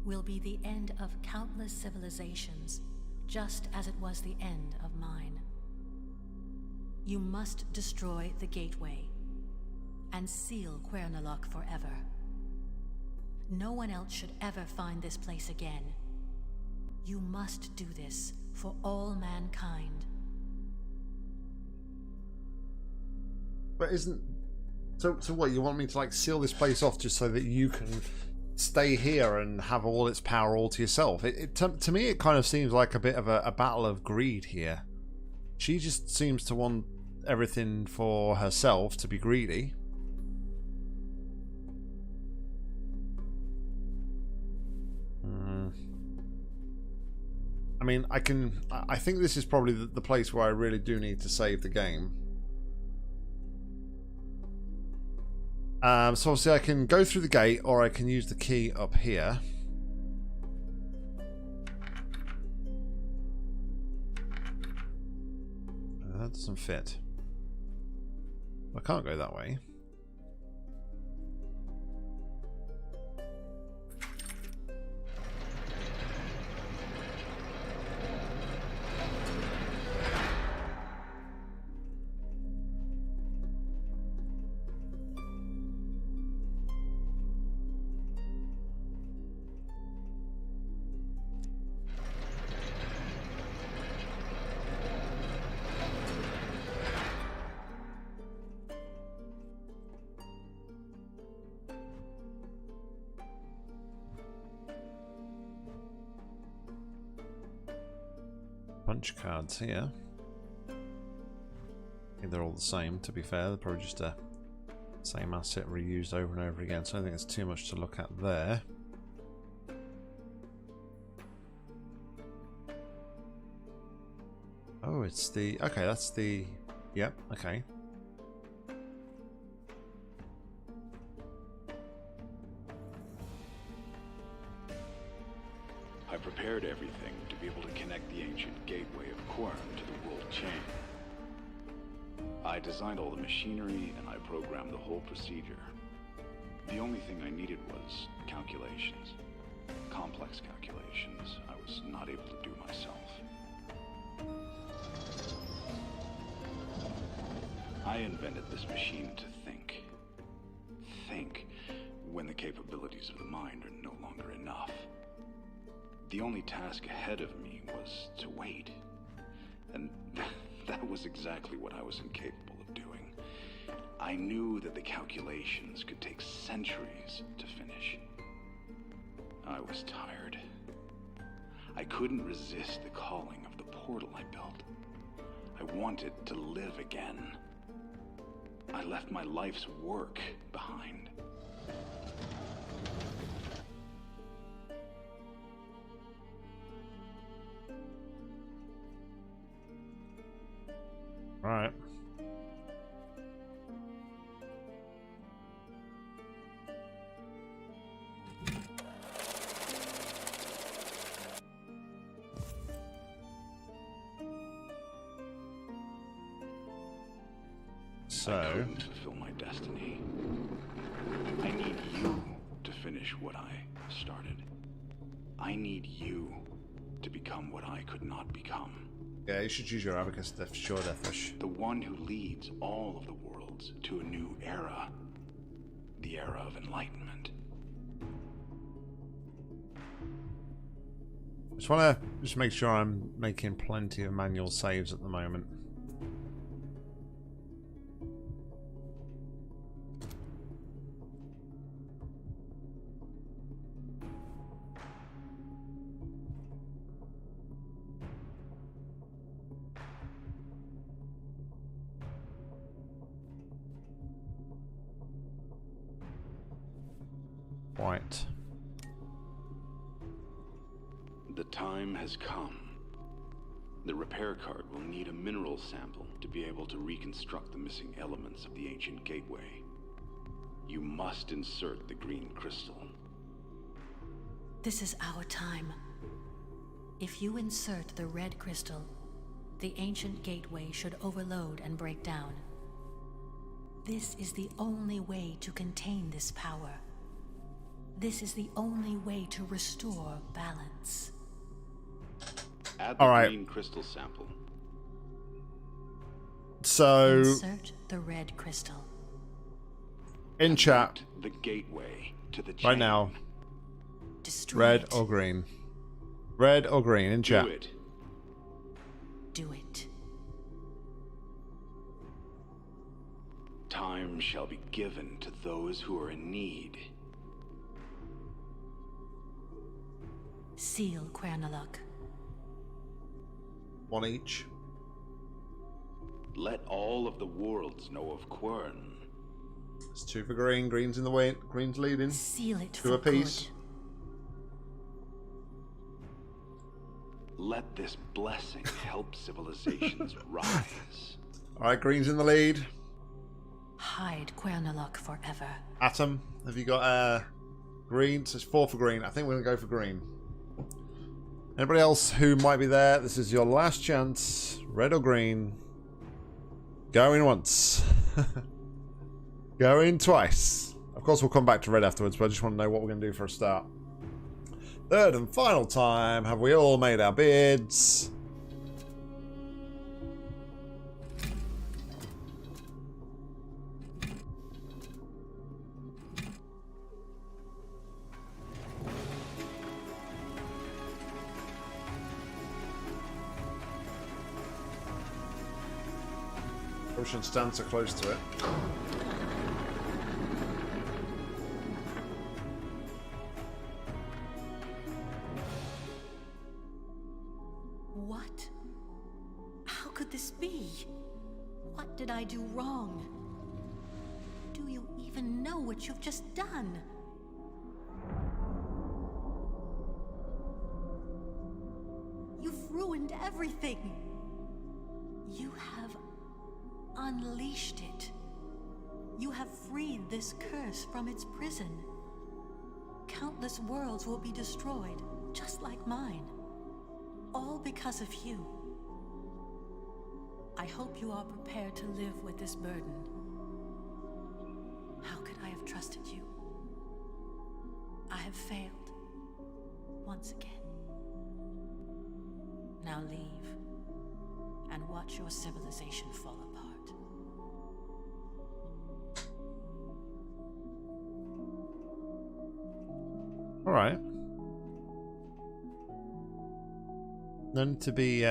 will be the end of countless civilizations, just as it was the end of mine. You must destroy the gateway and seal Quern forever. No one else should ever find this place again. You must do this for all mankind. But isn't... So what, you want me to like seal this place off just so that you can stay here and have all its power all to yourself? To me it kind of seems like a bit of a battle of greed here. She just seems to want everything for herself, to be greedy. I mean, I think this is probably the place where I really do need to save the game. So obviously I can go through the gate, or I can use the key up here. That doesn't fit. I can't go that way. punch cards here. I think they're all the same, to be fair. They're probably just a same asset reused over and over again, so I don't think there's too much to look at there. Oh, it's the... Okay, that's the... Yep, okay. I prepared everything to be able to connect the ancient gateway of Quern to the world chain. I designed all the machinery and I programmed the whole procedure. The only thing I needed was calculations. Complex calculations I was not able to do myself. I invented this machine to think. Think when the capabilities of the mind are no longer enough. The only task ahead of me was to wait. And that was exactly what I was incapable of doing. I knew that the calculations could take centuries to finish. I was tired. I couldn't resist the calling of the portal I built. I wanted to live again. I left my life's work behind. All right. I couldn't fulfill my destiny. I need you to finish what I started. I need you to become what I could not become. Yeah, you should use your abacus to show Deathwish. The one who leads all of the worlds to a new era. The era of enlightenment. Just want to make sure I'm making plenty of manual saves at the moment. White. The time has come. The repair card will need a mineral sample to be able to reconstruct the missing elements of the ancient gateway. You must insert the green crystal. This is our time. If you insert the red crystal, the ancient gateway should overload and break down. This is the only way to contain this power. This is the only way to restore balance. Add the green crystal sample. So Insert the red crystal. in chat The gateway to the chain. right now, Destroy red it. or green? Red or green in chat? Do it. Do it. Time shall be given to those who are in need. Seal Quern. One each. Let all of the worlds know of Quern. It's two for green. Green's in the way. Green's leading. Seal it Two for apiece. good. Let this blessing help civilizations rise. All right, green's in the lead. Hide Quern forever. Atom, have you got green? So it's 4 for green. I think we're gonna go for green. Anybody else who might be there? This is your last chance. Red or green? Going once. Going twice. Of course, we'll come back to red afterwards, but I just want to know what we're going to do for a start. Third and final time. Have we all made our bids? We shouldn't stand so close to it. What could this be? What did I do wrong? Do you even know what you've just done? You've ruined everything. You have unleashed it. You have freed this curse from its prison. Countless worlds will be destroyed, just like mine. All because of you. I hope you are prepared to live with this burden. How could I have trusted you? I have failed. Once again. Now leave, and watch your civilization fall apart. All right. No need to be.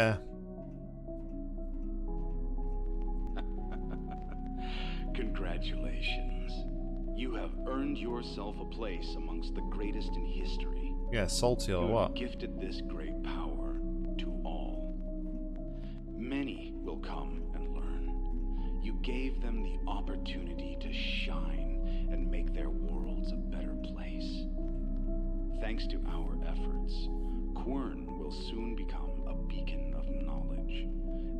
Congratulations. You have earned yourself a place amongst the greatest in history. Yeah, salty or You what? have gifted this great power to all. Many will come and learn. You gave them the opportunity to shine and make their worlds a better place. Thanks to our efforts, Quern will soon become a beacon of knowledge,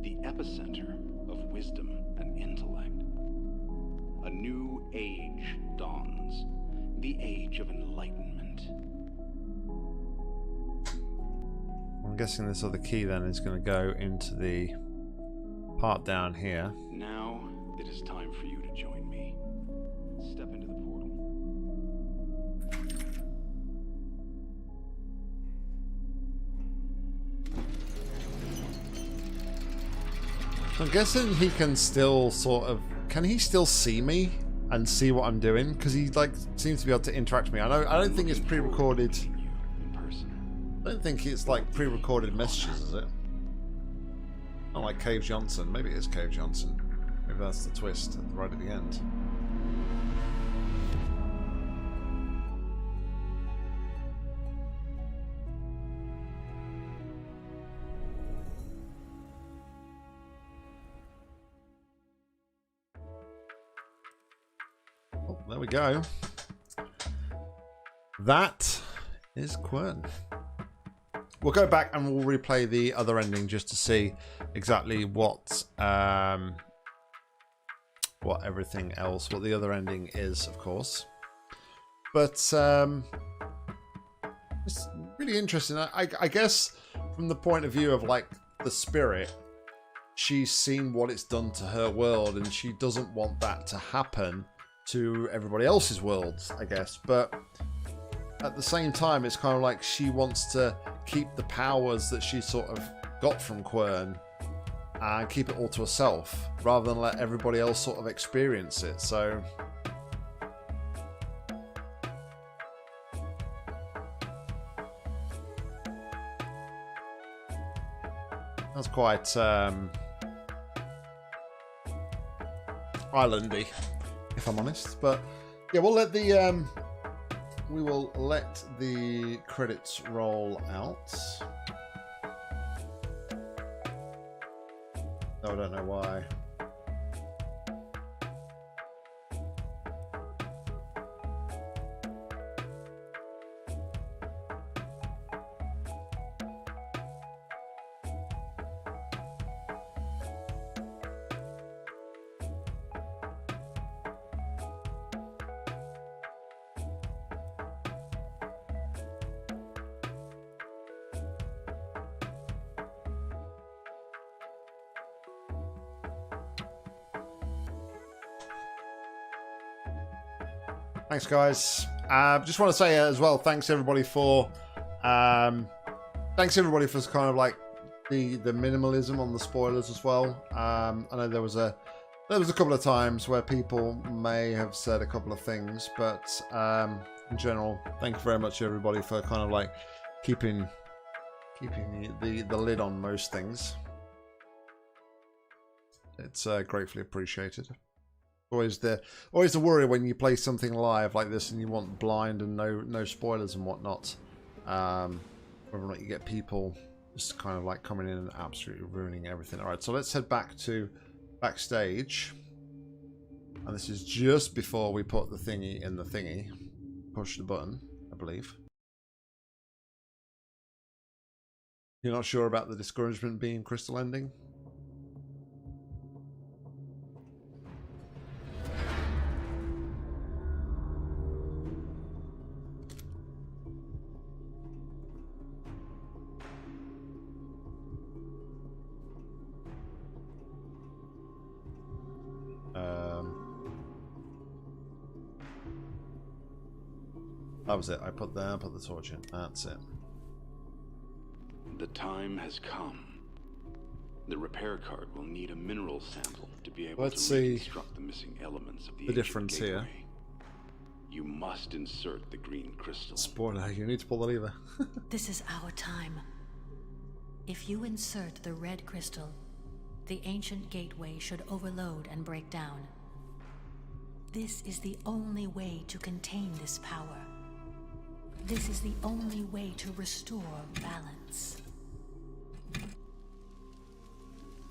the epicenter of wisdom and intellect. A new age dawns, the age of enlightenment. I'm guessing this other key then is going to go into the part down here. Now it is time for you to join me. Step into the portal. I'm guessing he can still sort of... Can he still see me and see what I'm doing? Because he like seems to be able to interact with me. I don't think it's pre-recorded. I don't think it's like pre-recorded messages, is it? Not like Cave Johnson. Maybe it is Cave Johnson. Maybe that's the twist right at the end. Oh, there we go. That is Quern. We'll go back and we'll replay the other ending just to see exactly what everything else, what the other ending is, of course. But it's really interesting. I guess from the point of view of like the spirit, she's seen what it's done to her world and she doesn't want that to happen to everybody else's worlds, I guess. But at the same time, it's kind of like she wants to keep the powers that she sort of got from Quern and keep it all to herself rather than let everybody else sort of experience it. So that's quite islandy, if I'm honest. But yeah, we'll let the we will let the credits roll out. No, I don't know why. Thanks, guys. Just want to say as well, thanks everybody for kind of like the minimalism on the spoilers as well. I know there was a couple of times where people may have said a couple of things, but in general, thank you very much everybody for kind of like keeping the lid on most things. It's gratefully appreciated. Always the worry when you play something live like this and you want blind and no spoilers and whatnot. Whether or not you get people Just kind of like coming in and absolutely ruining everything. All right, so let's head back to backstage. And this is just before we put the thingy in the thingy. Push the button, I believe. You're not sure about the discouragement being crystal ending? That was it. I put the torch in. That's it. The time has come. The repair cart will need a mineral sample to be able Let's to see reconstruct the missing elements of the the difference ancient here. gateway. You must insert the green crystal. Spoiler, you need to pull the lever. This is our time. If you insert the red crystal, the ancient gateway should overload and break down. This is the only way to contain this power. This is the only way to restore balance.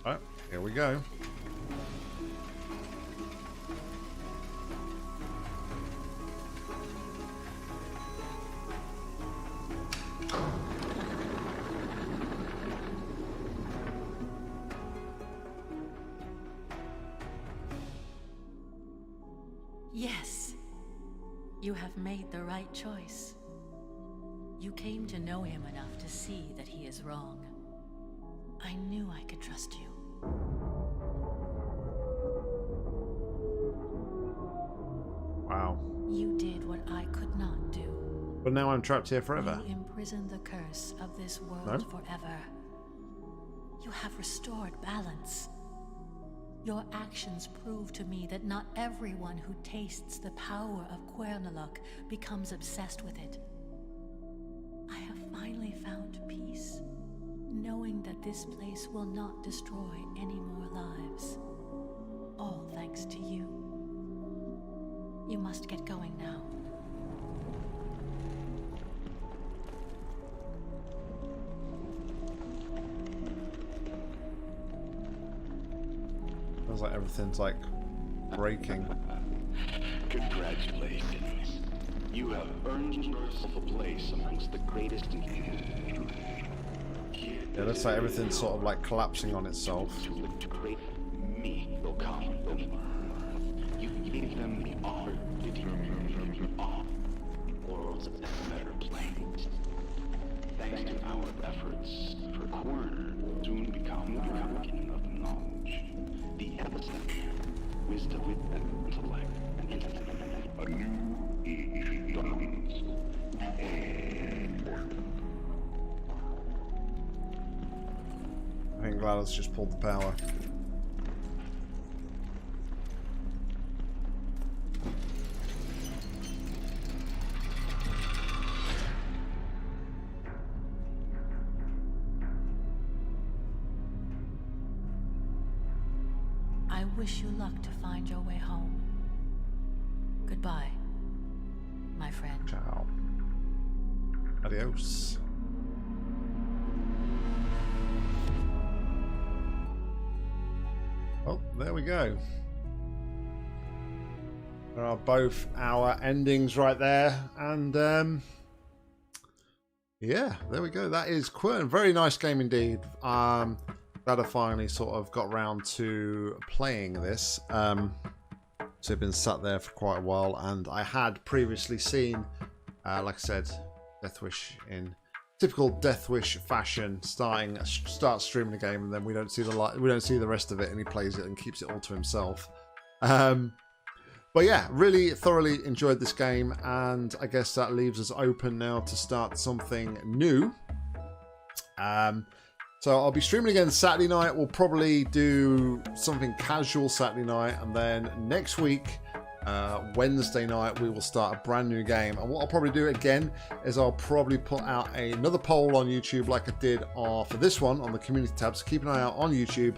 Alright, here we go. Yes, you have made the right choice. You came to know him enough to see that he is wrong. I knew I could trust you. Wow. You did what I could not do. But now I'm trapped here forever. You imprisoned the curse of this world No? forever. You have restored balance. Your actions prove to me that not everyone who tastes the power of Quern becomes obsessed with it. I have finally found peace, knowing that this place will not destroy any more lives. All thanks to you. You must get going now. Feels like everything's like breaking. Congratulations. You have earned yourself a place amongst the greatest in history. Yeah, looks like everything's sort of like collapsing on itself. To create me will come. You gave them the honor to determine all worlds of better place. Thanks to our efforts, for Quern will soon become the beacon of knowledge, the epicenter, wisdom, and intellect, and a new age dawns. I think GLaDOS just pulled the power. I wish you luck to find your way home. Goodbye, my friend. Ciao. Adios. Well, there we go. There are both our endings right there. And yeah, there we go. That is Quern. Very nice game indeed. Glad I finally sort of got around to playing this. So I've been sat there for quite a while, and I had previously seen, like I said, Deathwish in typical Deathwish fashion, start streaming the game, and then we don't see the rest of it, and he plays it and keeps it all to himself. But yeah, really thoroughly enjoyed this game, and I guess that leaves us open now to start something new. So I'll be streaming again Saturday night. We'll probably do something casual Saturday night, and then next week, Wednesday night, we will start a brand new game. And what I'll probably do again is I'll probably put out another poll on YouTube like I did for this one on the community tab. So keep an eye out on YouTube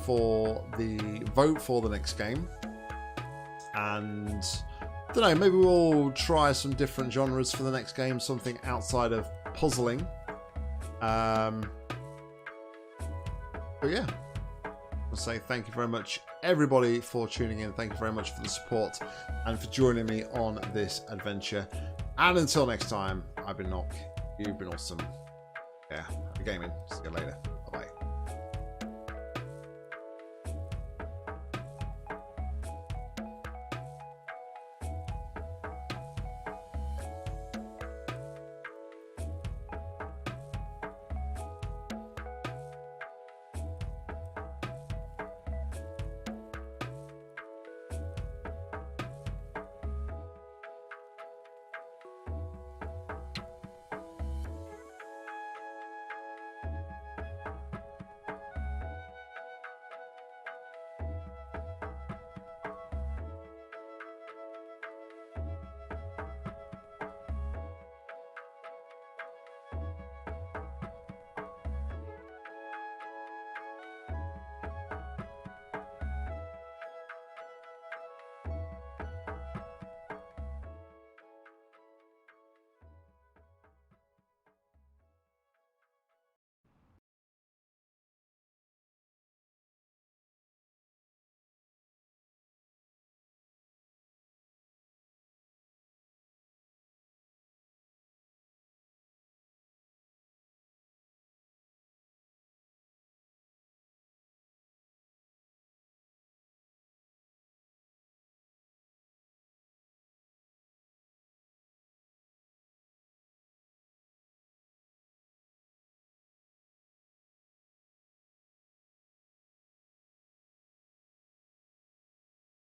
for the vote for the next game. And I don't know, maybe we'll try some different genres for the next game, something outside of puzzling. But yeah, I'll say thank you very much, everybody, for tuning in. Thank you very much for the support and for joining me on this adventure. And until next time, I've been NOCK. You've been awesome. Yeah, happy gaming. See you later.